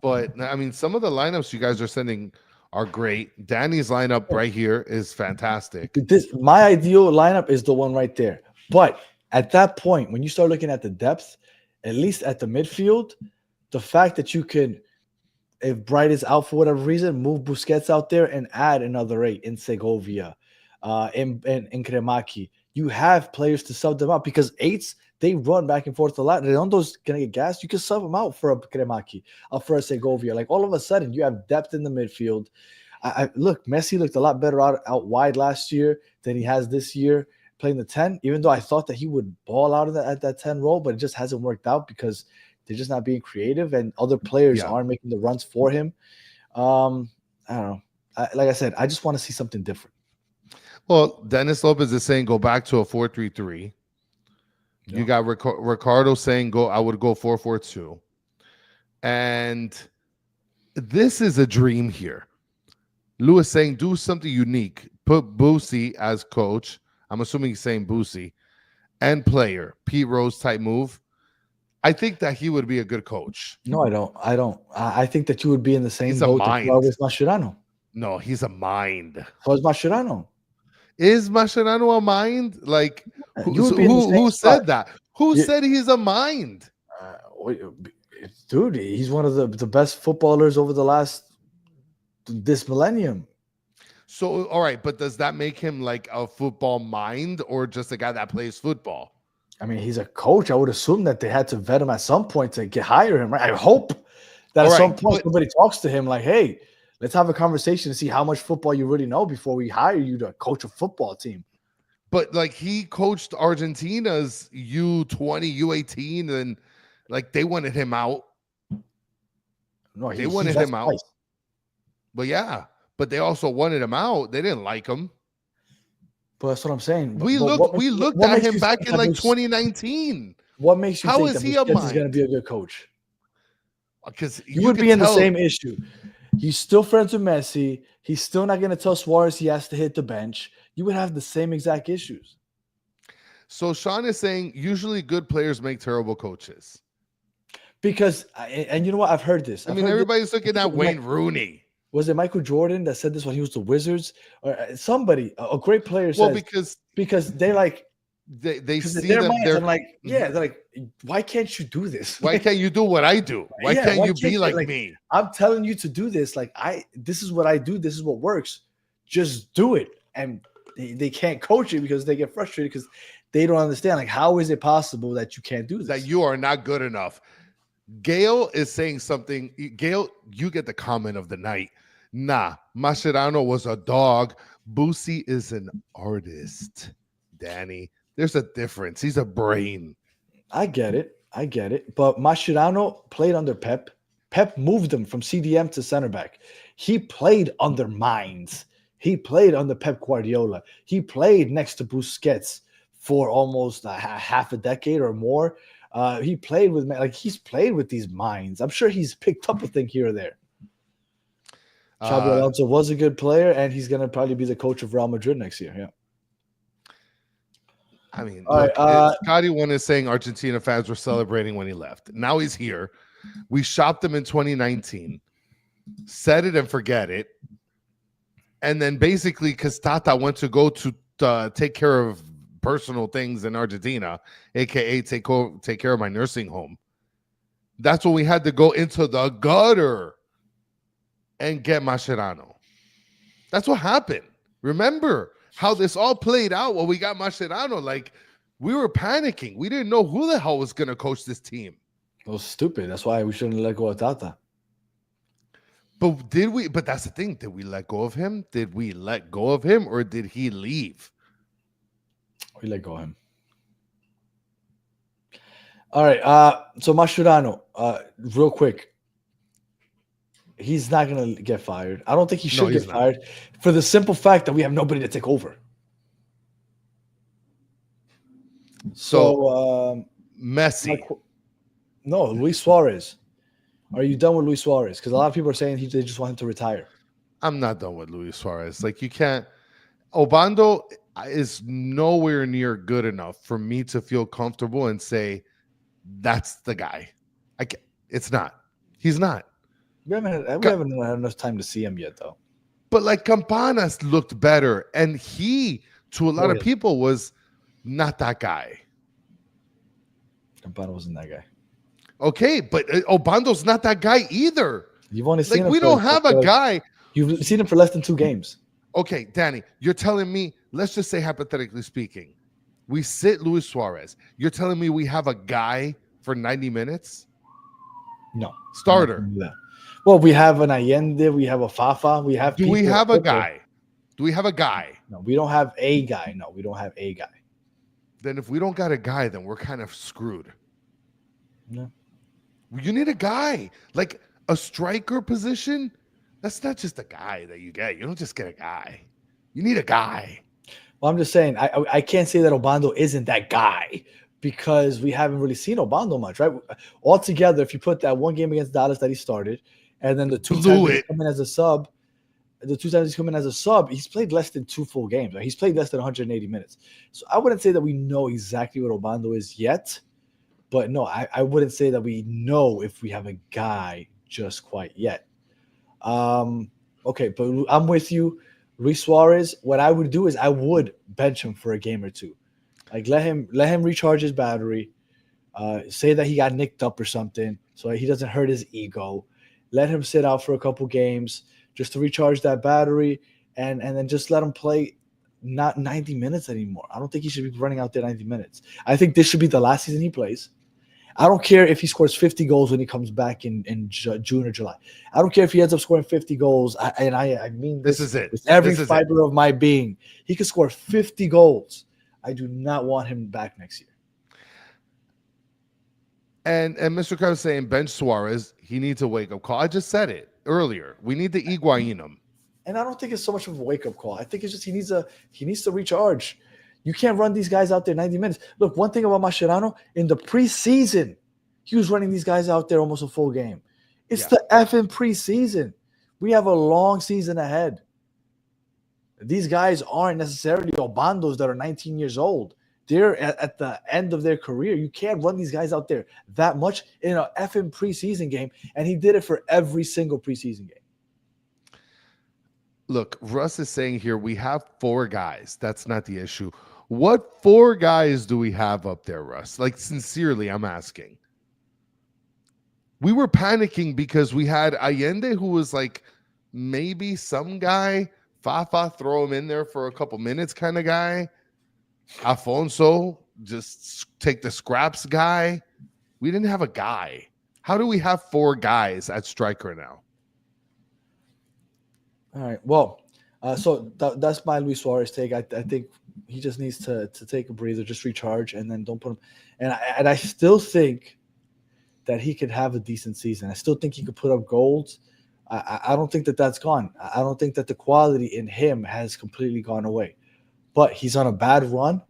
But I mean, some of the lineups you guys are sending are great. Danny's lineup right here is fantastic. My ideal lineup is the one right there. But at that point, when you start looking at the depth, at least at the midfield, the fact that you can, if Bright is out for whatever reason, move Busquets out there and add another 8 in Segovia, in Kremaki. You have players to sub them out because 8s, they run back and forth a lot. Redondo's going to get gassed. You can sub them out for a Kremaki, for a Segovia. Like, all of a sudden, you have depth in the midfield. Look, Messi looked a lot better out wide last year than he has this year playing the 10, even though I thought that he would ball out of at that 10 role, but it just hasn't worked out because they're just not being creative and other players aren't making the runs for him. I don't know. Like I said, I just want to see something different. Well, Dennis Lopez is saying go back to a 4-3-3. Yeah. You got Ricardo saying I would go 4-4-2. And this is a dream here. Lewis saying do something unique. Put Boosie as coach. I'm assuming he's saying Boosie. And player. Pete Rose type move. I think that he would be a good coach. No, I don't. I think that you would be in the same He's a boat that you are mind. with Mascherano. No, he's a mind. So is Mascherano. Is Mascherano a mind? Like, You would be in the same who spot. said that? Who said he's a mind? Dude, he's one of the best footballers over this millennium. So, all right, but does that make him like a football mind or just a guy that plays football? I mean, he's a coach. I would assume that they had to vet him at some point to hire him, right? I hope that at some point somebody talks to him like, hey, let's have a conversation to see how much football you really know before we hire you to coach a football team. But like he coached Argentina's U20, U18, and like they wanted him out. No, they wanted him out. Twice. But yeah, but they also wanted him out. They didn't like him. But that's what I'm saying. We looked at him back in like 2019. What makes you think that he is going to be a good coach? Because you would be in the same issue. He's still friends with Messi. He's still not going to tell Suarez he has to hit the bench. You would have the same exact issues. So Sean is saying usually good players make terrible coaches. Because, and you know what? I've heard this. I mean, everybody's looking at Wayne Rooney. Was it Michael Jordan that said this when he was the Wizards? Or somebody, a great player says. Well, because they like they see them. They're like, yeah, they're like, why can't you do this? Why can't you do what I do? Why can't you be like me? I'm telling you to do this. Like this is what I do. This is what works. Just do it. And they can't coach it because they get frustrated because they don't understand. Like, how is it possible that you can't do this? That you are not good enough. Gail is saying something. Gail, you get the comment of the night. Nah, Mascherano was a dog. Boosie is an artist. Danny, there's a difference. He's a brain. I get it. But Mascherano played under Pep. Pep moved him from CDM to center back. He played under Mainz. He played under Pep Guardiola. He played next to Busquets for almost half a decade or more. He played with he's played with these minds. I'm sure he's picked up a thing here or there. Xabi Alonso was a good player, and he's going to probably be the coach of Real Madrid next year. Yeah. I mean, Scotty one is saying Argentina fans were celebrating when he left. Now he's here. We shopped him in 2019. Set it and forget it. And then basically, because Tata went to go to take care of personal things in Argentina, aka take care of my nursing home. That's when we had to go into the gutter and get Mascherano. That's what happened. Remember how this all played out when we got Mascherano? Like, we were panicking. We didn't know who the hell was going to coach this team. It was stupid. That's why we shouldn't let go of Tata. But did we? But that's the thing. Did we let go of him? Did we let go of him, or did he leave? We let go of him. All right. So Mascherano, real quick. He's not going to get fired. I don't think he should get fired for the simple fact that we have nobody to take over. So Messi. No, Luis Suarez. Are you done with Luis Suarez? Because a lot of people are saying they just want him to retire. I'm not done with Luis Suarez. Like, you can't. Obando is nowhere near good enough for me to feel comfortable and say that's the guy. It's not. He's not. We haven't had enough time to see him yet, though. But like Campanas looked better, and he, to a lot of people, was not that guy. Campana wasn't that guy. Okay, but Obando's not that guy either. You've only seen him. We don't have a guy. You've seen him for less than 2 games. Okay, Danny, you're telling me, let's just say hypothetically speaking, we sit Luis Suarez. You're telling me we have a guy for 90 minutes? No. Starter. Well, we have an Allende, we have a Fafa, we have. Do we have a guy? Do we have a guy? No, we don't have a guy. No, we don't have a guy. Then if we don't got a guy, then we're kind of screwed. No. You need a guy. Like a striker position, that's not just a guy that you get. You don't just get a guy. You need a guy. Well, I'm just saying, I can't say that Obando isn't that guy because we haven't really seen Obando much, right? Altogether, if you put that 1 game against Dallas that he started, and then the 2 times he's come in as a sub, he's played less than 2 full games. Right? He's played less than 180 minutes. So I wouldn't say that we know exactly what Obando is yet, But no, I wouldn't say that we know if we have a guy just quite yet. Okay, but I'm with you. Luis Suarez, what I would do is I would bench him for a game or two. Like let him recharge his battery. Say that he got nicked up or something, so he doesn't hurt his ego. Let him sit out for a couple games just to recharge that battery, and then just let him play not 90 minutes anymore. I don't think he should be running out there 90 minutes. I think this should be the last season he plays. I don't care if he scores 50 goals when he comes back in June or July. I don't care if he ends up scoring 50 goals. I mean This is it. with every This is fiber of my being. He could score 50 goals. I do not want him back next year. And Mr. Kraus saying bench Suarez, he needs a wake-up call. I just said it earlier. We need to Higuain him. And I don't think it's so much of a wake-up call. I think it's just he needs to recharge. You can't run these guys out there 90 minutes. Look, one thing about Mascherano, in the preseason, he was running these guys out there almost a full game. It's the effing preseason. We have a long season ahead. These guys aren't necessarily Obandos that are 19 years old. They're at the end of their career. You can't run these guys out there that much in an effing preseason game. And he did it for every single preseason game. Look, Russ is saying here we have 4 guys. That's not the issue. What 4 guys do we have up there, Russ? Like, sincerely, I'm asking. We were panicking because we had Allende, who was like maybe some guy. Fafa, throw him in there for a couple minutes kind of guy. Afonso, just take the scraps guy. We didn't have a guy. How do we have 4 guys at striker now? All right. Well, so that's my Luis Suarez take. I think he just needs to take a breather, just recharge, and then don't put him. And I still think that he could have a decent season. I still think he could put up goals. I don't think that that's gone. I don't think that the quality in him has completely gone away. But he's on a bad run.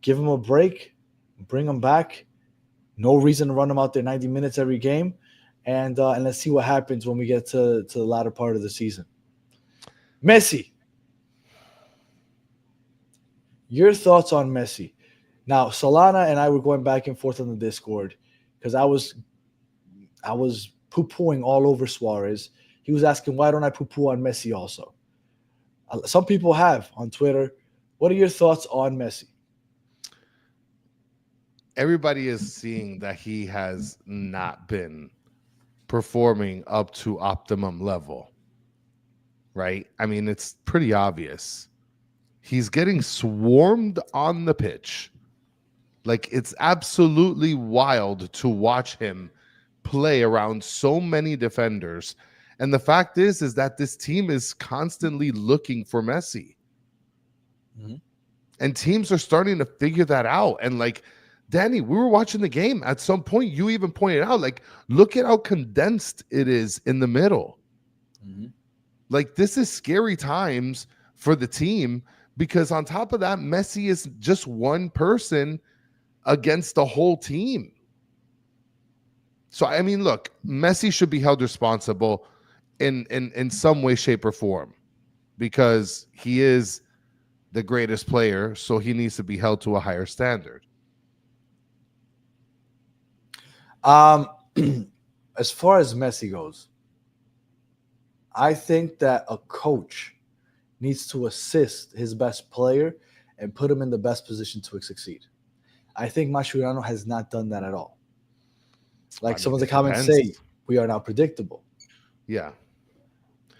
Give him a break. Bring him back. No reason to run him out there 90 minutes every game. And let's see what happens when we get to the latter part of the season. Messi. Your thoughts on Messi. Now, Solana and I were going back and forth on the Discord because I was poo-pooing all over Suarez. He was asking, why don't I poo-poo on Messi also? Some people have on Twitter. What are your thoughts on Messi? Everybody is seeing that he has not been performing up to optimum level, right? I mean, it's pretty obvious. He's getting swarmed on the pitch. Like, it's absolutely wild to watch him play around so many defenders. And the fact is that this team is constantly looking for Messi. Mm-hmm. And teams are starting to figure that out. And like, Danny, we were watching the game. At some point, you even pointed out, like, look at how condensed it is in the middle. Mm-hmm. Like, this is scary times for the team because on top of that, Messi is just one person against the whole team. So, I mean, look, Messi should be held responsible in some way, shape, or form because he is the greatest player, so he needs to be held to a higher standard. As far as Messi goes, I think that a coach needs to assist his best player and put him in the best position to succeed. I think Mascherano has not done that at all. Like some of the comments say, we are now predictable. Yeah.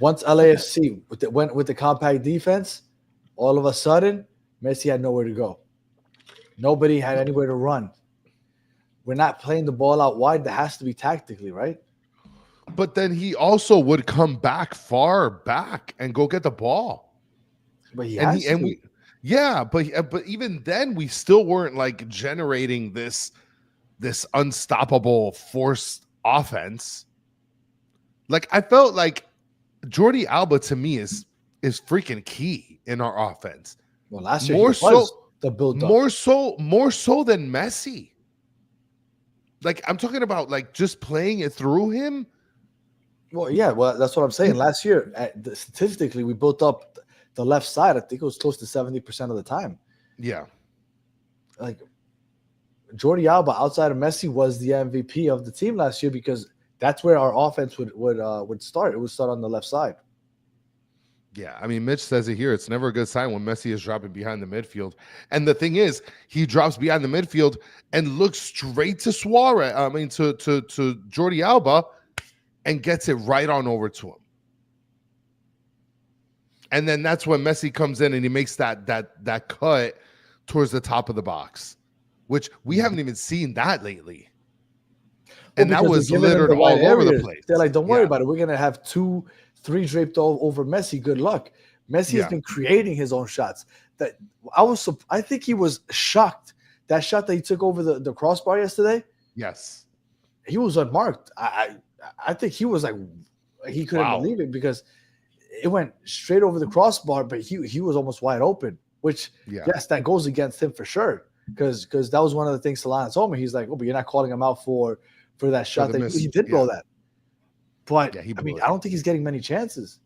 Once LAFC went with the compact defense, all of a sudden, Messi had nowhere to go. Nobody had anywhere to run. We're not playing the ball out wide. That has to be tactically, right? But then he also would come back far back and go get the ball. But but even then we still weren't like generating this unstoppable forced offense. Like I felt like Jordi Alba to me is freaking key in our offense. Well, last year was the build up. More so than Messi. Like I'm talking about like just playing it through him. Well, yeah, that's what I'm saying. Last year, statistically, we built up the left side. I think it was close to 70% of the time. Yeah. Like Jordi Alba, outside of Messi, was the MVP of the team last year because that's where our offense would start. It would start on the left side. Yeah, I mean, Mitch says it here. It's never a good sign when Messi is dropping behind the midfield. And the thing is, he drops behind the midfield and looks straight to Suarez. I mean, to Jordi Alba, and gets it right on over to him. And then that's when Messi comes in and he makes that cut towards the top of the box, which we haven't even seen that lately. And that was littered all over the place. They're like, don't worry about it. We're gonna have 2-3 draped over Messi. Good luck. Messi has been creating his own shots. That I think he was shocked. That shot that he took over the crossbar yesterday. Yes, he was unmarked. I think he was like, he couldn't believe it because it went straight over the crossbar, but he was almost wide open. Which yes, that goes against him for sure. Because that was one of the things Solana told me. He's like, oh, but you're not calling him out for that shot that he did blow that. But I mean, I don't think he's getting many chances.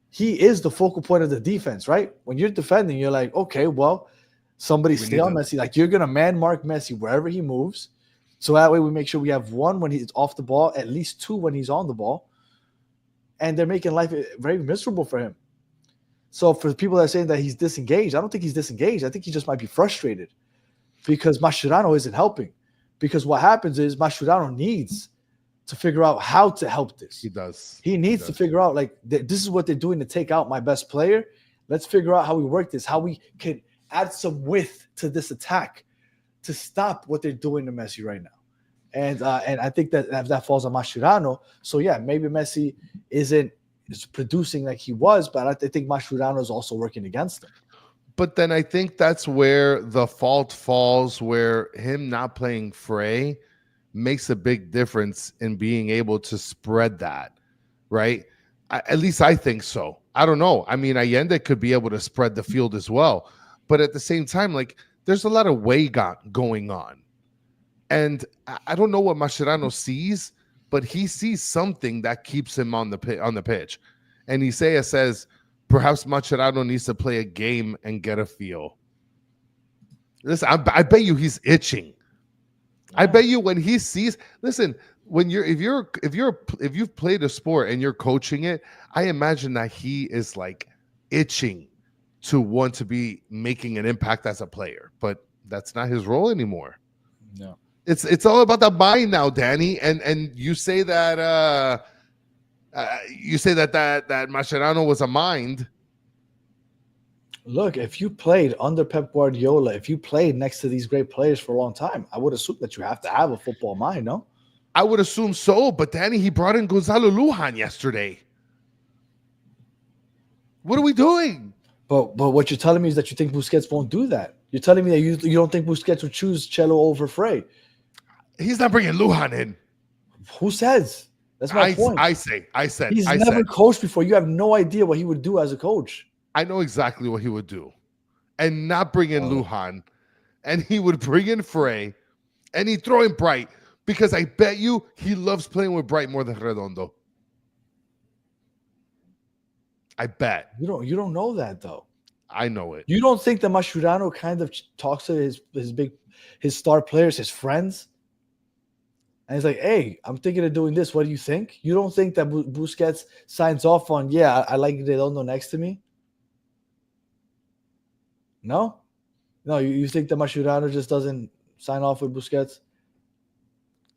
He is the focal point of the defense, right? When you're defending, you're like, okay, well, somebody stay on Messi. Like, you're gonna man mark Messi wherever he moves. So that way we make sure we have one when he's off the ball, at least two when he's on the ball. And they're making life very miserable for him. So for the people that are saying that he's disengaged, I don't think he's disengaged. I think he just might be frustrated because Mascherano isn't helping. Because what happens is Mascherano needs to figure out how to help this. He does. He needs to figure out, like, this is what they're doing to take out my best player. Let's figure out how we work this, how we can add some width to this attack to stop what they're doing to Messi right now. And I think that falls on Mascherano. So, yeah, maybe Messi isn't producing like he was, but I think Mascherano is also working against him. But then I think that's where the fault falls, where him not playing Frey makes a big difference in being able to spread that, right? At least I think so. I don't know. I mean, Allende could be able to spread the field as well. But at the same time, like, there's a lot of going on. And I don't know what Mascherano sees, but he sees something that keeps him on the pitch. And Isaiah says, perhaps Mascherano needs to play a game and get a feel. Listen, I bet you he's itching. I bet you when he sees, listen, when if you've played a sport and you're coaching it, I imagine that he is like itching to want to be making an impact as a player, but that's not his role anymore. No. It's all about the mind now, Danny. And you say that that Mascherano was a mind. Look, if you played under Pep Guardiola, if you played next to these great players for a long time, I would assume that you have to have a football mind, no? I would assume so, but Danny, he brought in Gonzalo Lujan yesterday. What are we doing? But what you're telling me is that you think Busquets won't do that. You're telling me that you don't think Busquets would choose Cello over Frey. He's not bringing Lujan in. Who says? That's my point. I said. He's never coached before. You have no idea what he would do as a coach. I know exactly what he would do. And not bring in Lujan. And he would bring in Frey. And he'd throw in Bright. Because I bet you he loves playing with Bright more than Redondo. I bet. You don't know that, though. I know it. You don't think that Mascherano kind of talks to his star players, his friends? And he's like, hey, I'm thinking of doing this. What do you think? You don't think that Busquets signs off on, yeah, I like Redondo next to me? No? No, you think that Mascherano just doesn't sign off with Busquets?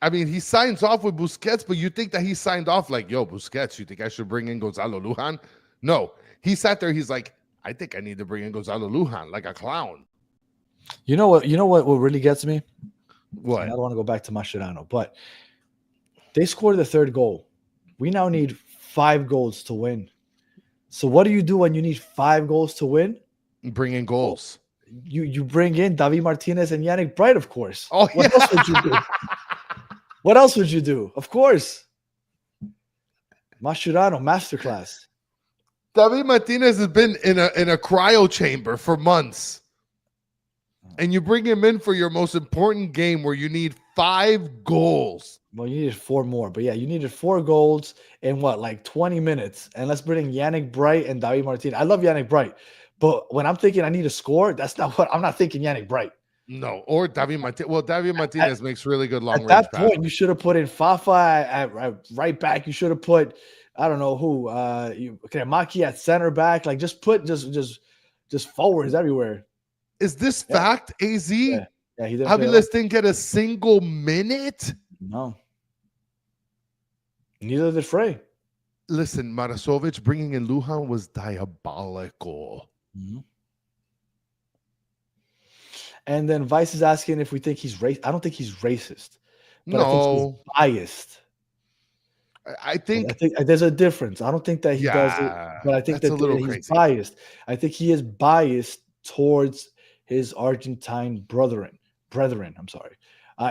I mean, he signs off with Busquets, but you think that he signed off like, yo, Busquets, you think I should bring in Gonzalo Lujan? No. He sat there, he's like, I think I need to bring in Gonzalo Lujan like a clown. You know what really gets me? What? I don't want to go back to Mascherano, but they scored the third goal. We now need 5 goals to win. So what do you do when you need 5 goals to win? Bring in goals. You bring in David Martinez and Yannick Bright, of course. Oh, what else would you do? What else would you do? Of course. Mascherano, masterclass. David Martinez has been in a cryo chamber for months. And you bring him in for your most important game where you need 5 goals. Well, you needed 4 more. But yeah, you needed 4 goals in like 20 minutes. And let's bring in Yannick Bright and David Martinez. I love Yannick Bright. But when I'm thinking I need a score, that's not what I'm not thinking Yannick Bright. No, or David Martinez. Well, David Martinez makes really good long At range that passes. point, you should have put in Fafa at right back. You should have put, I don't know who, Maki at center back. Like just put just forwards everywhere. Is this Yeah. fact, AZ? Yeah, he didn't play at all. Aviles didn't get a single minute. No. Neither did Frey. Listen, Marasovic bringing in Lujan was diabolical. Mm-hmm. And then Vice is asking if we think he's racist. I don't think he's racist. But I think he's biased. I think there's a difference. I don't think that he does it, but I think that he's crazy. biased. I think he is biased towards his Argentine brethren. I'm sorry.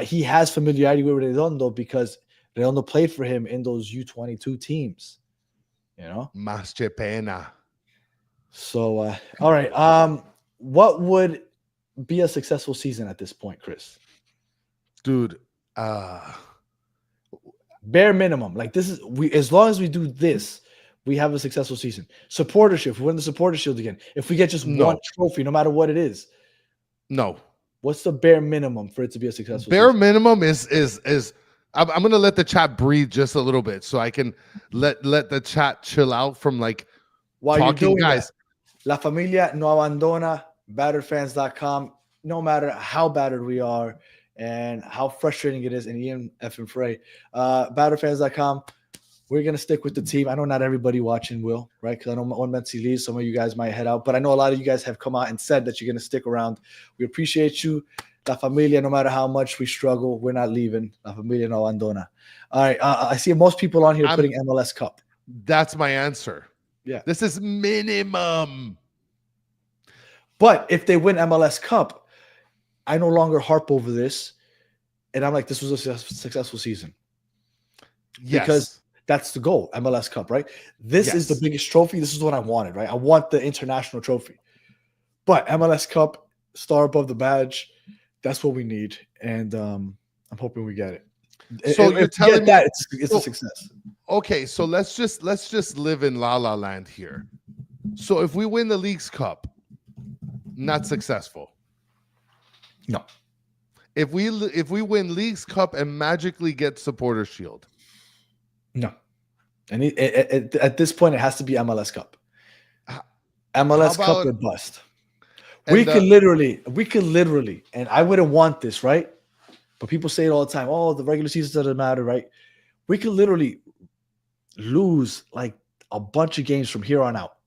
He has familiarity with Redondo because Redondo played for him in those U22 teams. You know? Más que pena. So, all right. What would be a successful season at this point, Chris? Dude, bare minimum. Like this is as long as we do this, we have a successful season. Supportership, if we win the supporter shield again. If we get just one trophy, no matter what it is. No. What's the bare minimum for it to be a successful bare season? minimum is I'm gonna let the chat breathe just a little bit so I can let the chat chill out from like while talking, you're doing guys. That, La Familia no abandona, batterfans.com. No matter how battered we are and how frustrating it is, and Ian F. and Frey, batterfans.com, we're going to stick with the team. I know not everybody watching will, right? Because I know when Messi leaves, some of you guys might head out. But I know a lot of you guys have come out and said that you're going to stick around. We appreciate you. La Familia, no matter how much we struggle, we're not leaving. La Familia no abandona. All right. I see most people on here putting MLS Cup. That's my answer. Yeah. This is minimum. But if they win MLS Cup, I no longer harp over this. And I'm like, this was a successful season. Yes. Because that's the goal, MLS Cup, right? This is the biggest trophy. This is what I wanted, right? I want the international trophy. But MLS Cup, star above the badge, that's what we need. And I'm hoping we get it. So you're telling me that it's a success. Okay, so let's just live in La La Land here. So if we win the Leagues Cup, not successful. No. If we win Leagues Cup and magically get Supporter Shield. No. And at this point, it has to be MLS Cup. MLS Cup or bust. We could literally, and I wouldn't want this, right? But people say it all the time. Oh, the regular season doesn't matter, right? We could literally lose like a bunch of games from here on out.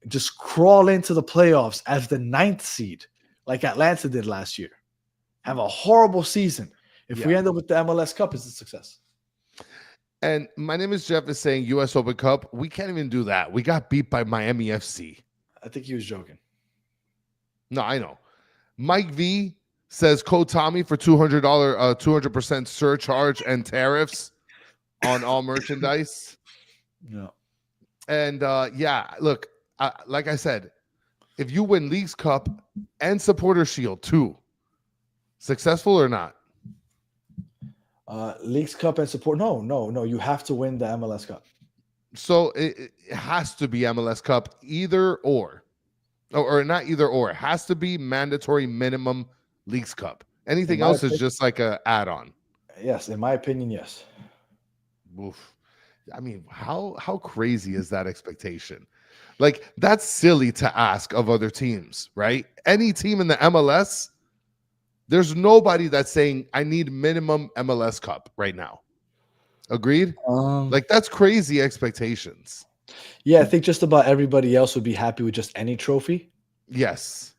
Just crawl into the playoffs as the 9th seed, like Atlanta did last year. Have a horrible season. If we end up with the MLS Cup, it's a success. And my name is Jeff is saying U.S. Open Cup. We can't even do that. We got beat by Miami FC. I think he was joking. No, I know. Mike V says code Tommy for $200 200% surcharge and tariffs on all merchandise. No. And look, like I said, if you win Leagues Cup and Supporter Shield too, successful or not? Leagues Cup and support. No. You have to win the MLS Cup. So it has to be MLS Cup, either or not either or. It has to be mandatory minimum Leagues Cup. Anything else is just like a add-on. Yes, in my opinion, yes. Oof. I mean, how crazy is that expectation? Like, that's silly to ask of other teams, right? Any team in the MLS, there's nobody that's saying, I need minimum MLS Cup right now. Agreed? Like, that's crazy expectations. Yeah, I think just about everybody else would be happy with just any trophy. Yes.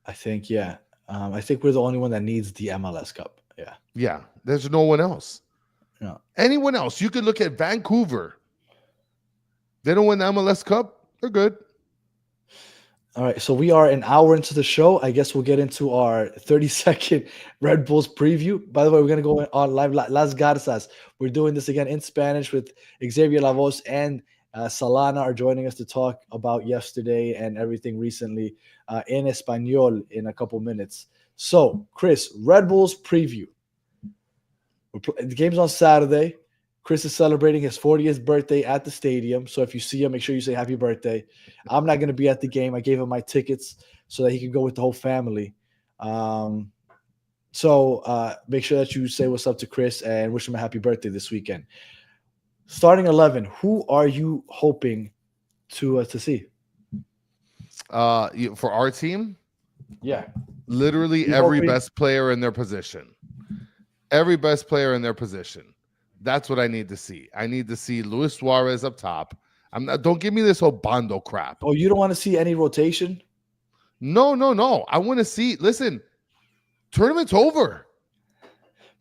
I think, yeah. I think we're the only one that needs the MLS Cup. Yeah. Yeah. There's no one else. No. Anyone else? You could look at Vancouver. They don't win the MLS Cup. They're good. All right. So we are an hour into the show. I guess we'll get into our 30-second Red Bulls preview. By the way, we're going to go on live. Las Garzas. We're doing this again in Spanish with Xavier Lavos and Salana are joining us to talk about yesterday and everything recently in Espanol in a couple minutes. So, Chris, Red Bulls preview. The game's on Saturday. Chris is celebrating his 40th birthday at the stadium. So if you see him, make sure you say happy birthday. I'm not going to be at the game. I gave him my tickets so that he could go with the whole family. So make sure that you say what's up to Chris and wish him a happy birthday this weekend. Starting 11, who are you hoping to see? For our team, Yeah, literally every best player in their position. Every best player in their position. That's what I need to see. I need to see Luis Suarez up top. Don't give me this whole Bondo crap. Oh, you don't want to see any rotation? No. I want to see. Listen, tournament's over.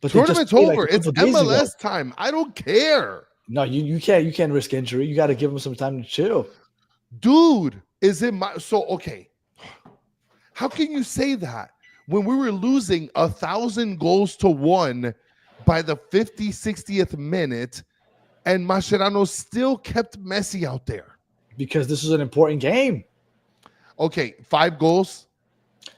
But tournament's over. It's MLS time. I don't care. No, you can't risk injury. You got to give him some time to chill. Dude, is it my okay? How can you say that when we were losing 1,000 goals to 1 by the 50, 60th minute, and Mascherano still kept Messi out there? Because this is an important game. Okay, 5 goals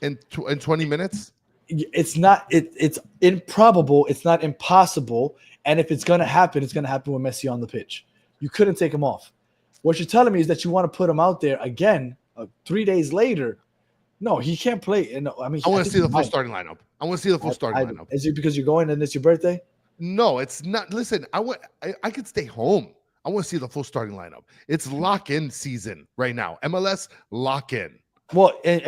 in 20 minutes. It's not. It's improbable. It's not impossible. And if it's gonna happen, it's gonna happen with Messi on the pitch. You couldn't take him off. What you're telling me is that you want to put him out there again 3 days later. No, he can't play. And I mean, I want to see the full starting lineup. I want to see the full starting lineup. Is it because you're going and it's your birthday? No, it's not. Listen, I could stay home. I want to see the full starting lineup. It's lock-in season right now. MLS lock-in. Well, and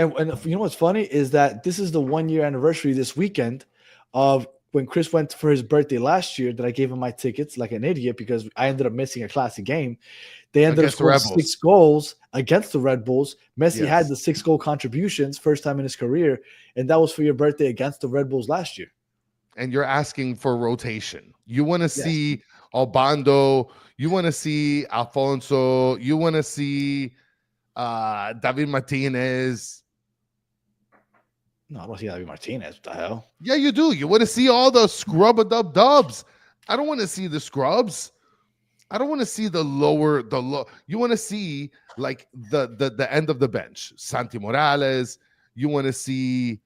you know what's funny is that this is the 1-year anniversary this weekend of when Chris went for his birthday last year that I gave him my tickets like an idiot because I ended up missing a classic game. They ended up scoring 6 goals against the Red Bulls. Messi had the 6-goal contributions, first time in his career, and that was for your birthday against the Red Bulls last year. And you're asking for rotation. You want to see Albando. You want to see Alfonso. You want to see David Martinez. No, I don't see David Martinez. What the hell? Yeah, you do. You want to see all the scrub-a-dub-dubs. I don't want to see the scrubs. I don't want to see the low. You want to see like the end of the bench. Santi Morales. You want to see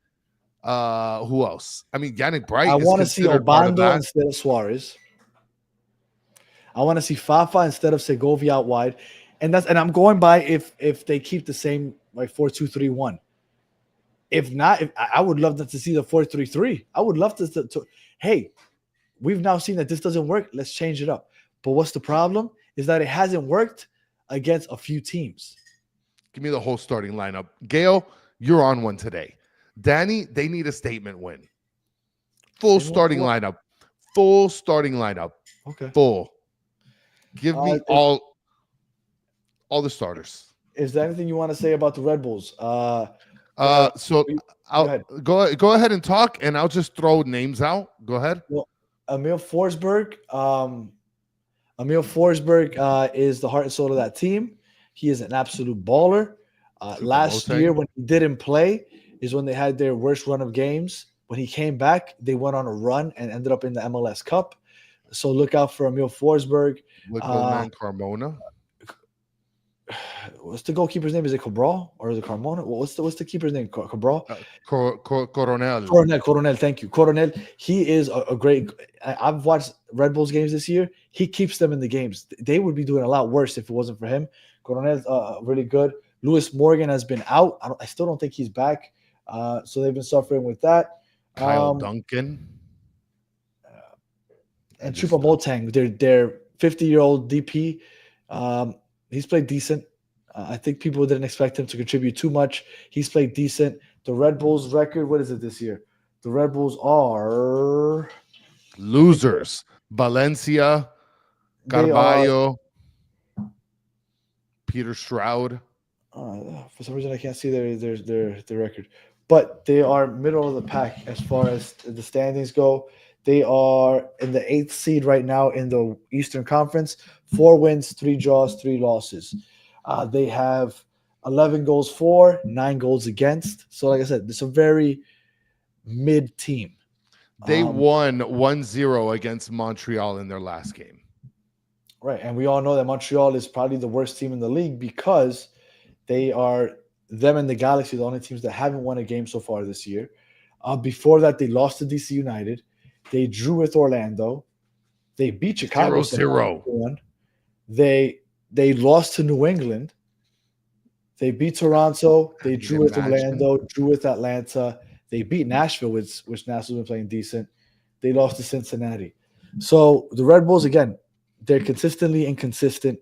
who else? I mean, Yannick Bright. I want to see Obando instead of Suarez. I want to see Fafa instead of Segovia out wide. And I'm going by if they keep the same like 4-2-3-1. If not, I would love to see the 4-3-3. I would love to. Hey, we've now seen that this doesn't work. Let's change it up. But what's the problem is that it hasn't worked against a few teams. Give me the whole starting lineup. Gail, you're on one today. Danny, they need a statement win. Full starting lineup. Full starting lineup. Okay. Full. Give me all the starters. Is there anything you want to say about the Red Bulls? So I'll go ahead and talk, and I'll just throw names out. Go ahead. Well, Emil Forsberg. Is the heart and soul of that team. He is an absolute baller. Last year, when he didn't play, is when they had their worst run of games. When he came back, they went on a run and ended up in the MLS Cup. So look out for Emil Forsberg. With man Carmona. What's the goalkeeper's name? Is it Cabral or is it Carmona? What's the keeper's name? Cabral? Coronel. Coronel. Thank you, Coronel. He is a great. I've watched Red Bulls games this year. He keeps them in the games. They would be doing a lot worse if it wasn't for him. Coronel's really good. Lewis Morgan has been out. I still don't think he's back. So they've been suffering with that. Kyle Duncan and Choupo-Moting. Their 50-year-old DP. He's played decent. I think people didn't expect him to contribute too much. He's played decent. The Red Bulls record, what is it this year? The Red Bulls are losers. Valencia, Carvalho, Peter Stroud. For some reason, I can't see their record. But they are middle of the pack as far as the standings go. They are in the 8th seed right now in the Eastern Conference. 4 wins, 3 draws, 3 losses. They have 11 goals for, 9 goals against. So, like I said, it's a very mid team. They won 1-0 against Montreal in their last game. Right, and we all know that Montreal is probably the worst team in the league because them and the Galaxy are the only teams that haven't won a game so far this year. Before that, they lost to DC United. They drew with Orlando. They beat Chicago 0-0. They lost to New England. They beat Toronto. They drew with Orlando, drew with Atlanta. They beat Nashville, which Nashville's been playing decent. They lost to Cincinnati. So the Red Bulls, again, they're consistently inconsistent.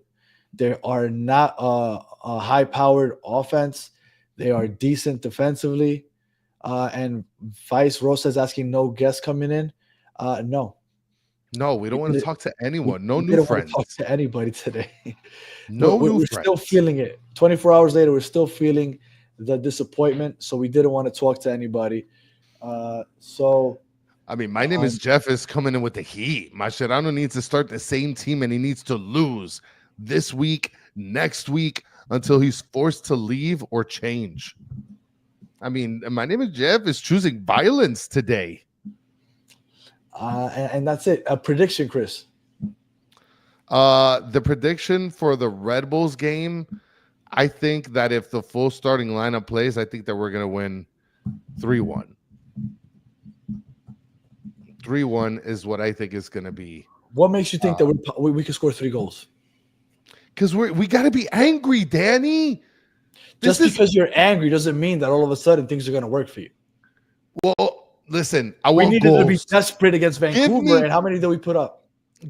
They are not a high-powered offense. They are decent defensively. And Vice Rosa is asking no guests coming in. No. No, we don't want to talk to anyone. No We new didn't friends. want to talk to anybody today. No new we're friends. still feeling it. 24 hours later, we're still feeling the disappointment. So we didn't want to talk to anybody. I mean, my name is Jeff is coming in with the heat. Mascherano needs to start the same team, and he needs to lose this week, next week, until he's forced to leave or change. I mean, my name is Jeff is choosing violence today. And that's it. A prediction, Chris. The prediction for the Red Bulls game, I think that if the full starting lineup plays, I think that we're going to win 3-1. 3-1 is what I think is going to be. What makes you think that we can score 3 goals? Because we got to be angry, Danny. Just because you're angry doesn't mean that all of a sudden things are going to work for you. Well, listen, We needed to be desperate against Vancouver, and how many did we put up?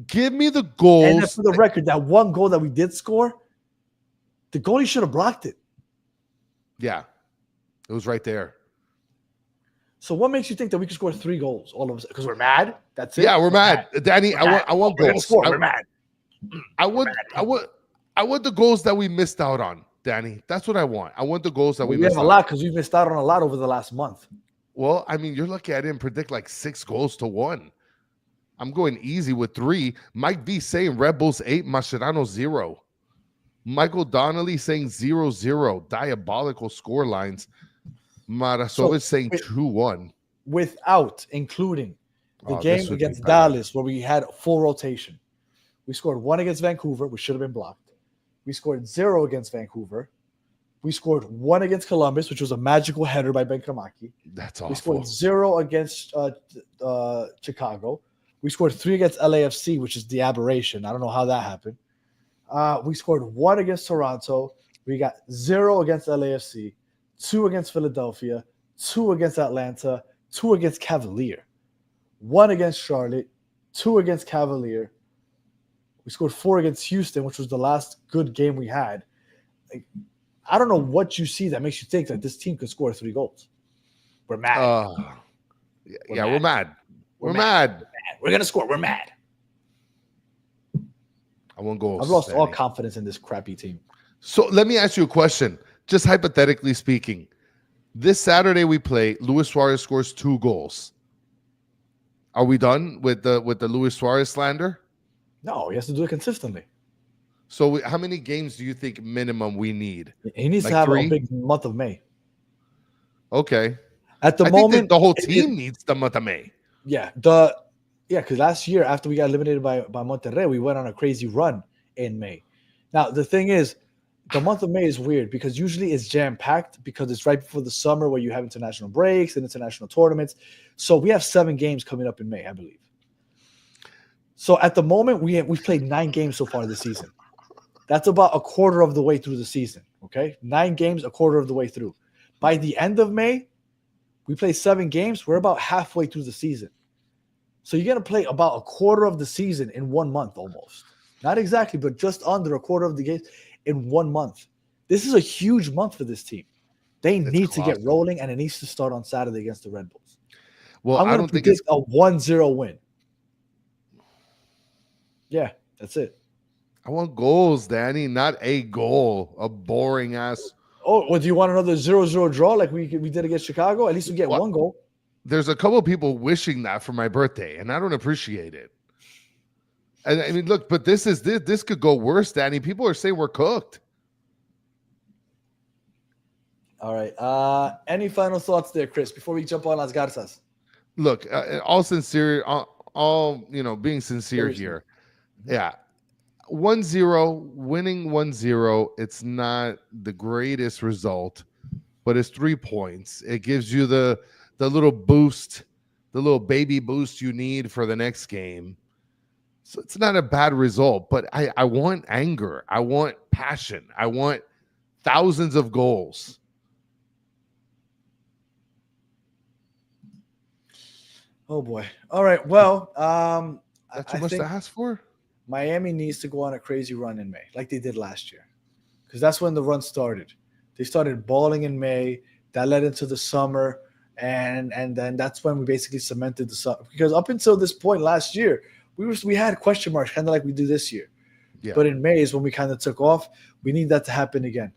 Give me the goals. And then for the record, that one goal that we did score, the goalie should have blocked it. Yeah, it was right there. So what makes you think that we can score 3 goals all of a sudden? Because we're mad? That's it? Yeah, we're mad. Danny, I want We're goals. score. We're mad. I want the goals that we missed out on, Danny. That's what I want. I want the goals that we missed have out a lot because we missed out on a lot over the last month. Well, I mean, you're lucky I didn't predict like 6 goals to 1. I'm going easy with 3. Mike V saying Red Bulls 8, Mascherano 0. Michael Donnelly saying 0-0. Diabolical score lines. Marasovich saying 2-1. Without including the game against Dallas where we had full rotation. We scored 1 against Vancouver, which should have been blocked. We scored 0 against Vancouver. We scored 1 against Columbus, which was a magical header by Ben Kramaki. That's awful. We scored 0 against Chicago. We scored 3 against LAFC, which is the aberration. I don't know how that happened. We scored 1 against Toronto. We got 0 against LAFC, 2 against Philadelphia, 2 against Atlanta, 2 against Cavalier, 1 against Charlotte, 2 against Cavalier. We scored 4 against Houston, which was the last good game we had. I don't know what you see that makes you think that this team could score 3 goals. We're mad. We're mad. We're mad. We're going to score. We're mad. I won't go. I've lost all confidence in this crappy team. So let me ask you a question. Just hypothetically speaking, this Saturday we play, Luis Suarez scores 2 goals. Are we done with the Luis Suarez slander? No, he has to do it consistently. So how many games do you think minimum we need? He needs to have 3? a big month of May. Okay. At the I moment, think the whole team needs the month of May. Yeah, because last year after we got eliminated by Monterrey, we went on a crazy run in May. Now the thing is, the month of May is weird because usually it's jam-packed because it's right before the summer where you have international breaks and international tournaments. So we have 7 games coming up in May, I believe. So at the moment, we've played 9 games so far this season. That's about a quarter of the way through the season, okay? 9 games, a quarter of the way through. By the end of May, we play 7 games. We're about halfway through the season. So you're going to play about a quarter of the season in 1 month almost. Not exactly, but just under a quarter of the games in 1 month. This is a huge month for this team. They need to get rolling, and it needs to start on Saturday against the Red Bulls. Well, I don't think it's a 1-0 win. Yeah, that's it. I want goals, Danny, not a goal. A boring ass. Oh, well, do you want another 0-0 draw like we did against Chicago? At least we get 1 goal. There's a couple of people wishing that for my birthday, and I don't appreciate it. And I mean, look, but this could go worse, Danny. People are saying we're cooked. All right. Any final thoughts there, Chris, before we jump on Las Garzas? Look, all sincere, all being sincere Seriously. here. Yeah. 1-0, winning 1-0, it's not the greatest result, but it's 3 points. It gives you the little boost, the little baby boost you need for the next game. So it's not a bad result, but I want anger. I want passion. I want thousands of goals. Oh boy. All right. Well, That's I too much to think ask for. Miami needs to go on a crazy run in May, like they did last year, because that's when the run started. They started balling in May. That led into the summer, and then that's when we basically cemented the summer. Because up until this point last year, we had question marks, kind of like we do this year. Yeah. But in May is when we kind of took off. We need that to happen again.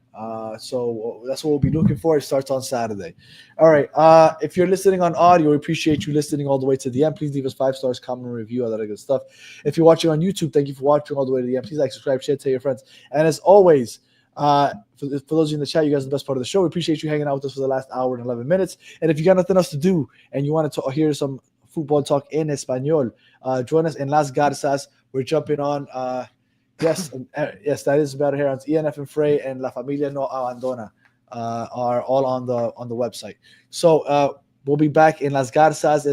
So that's what we'll be looking for. It starts on Saturday. All right. If you're listening on audio, we appreciate you listening all the way to the end. Please leave us 5 stars, comment, review, all that good stuff. If you're watching on YouTube, thank you for watching all the way to the end. Please like, subscribe, share, tell your friends. And as always, for those of you in the chat, you guys are the best part of the show. We appreciate you hanging out with us for the last hour and 11 minutes. And if you got nothing else to do and you want to hear some football talk in Espanol, join us in Las Garzas. We're jumping on. Yes, yes, that is about Herons. ENF and Frey and La Familia No Abandona are all on the website. So we'll be back in Las Garzas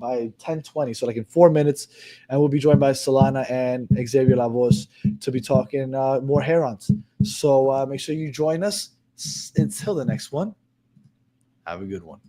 by 10:20, so like in 4 minutes, and we'll be joined by Solana and Xavier Lavos to be talking more Herons. So make sure you join us. Until the next one, have a good one.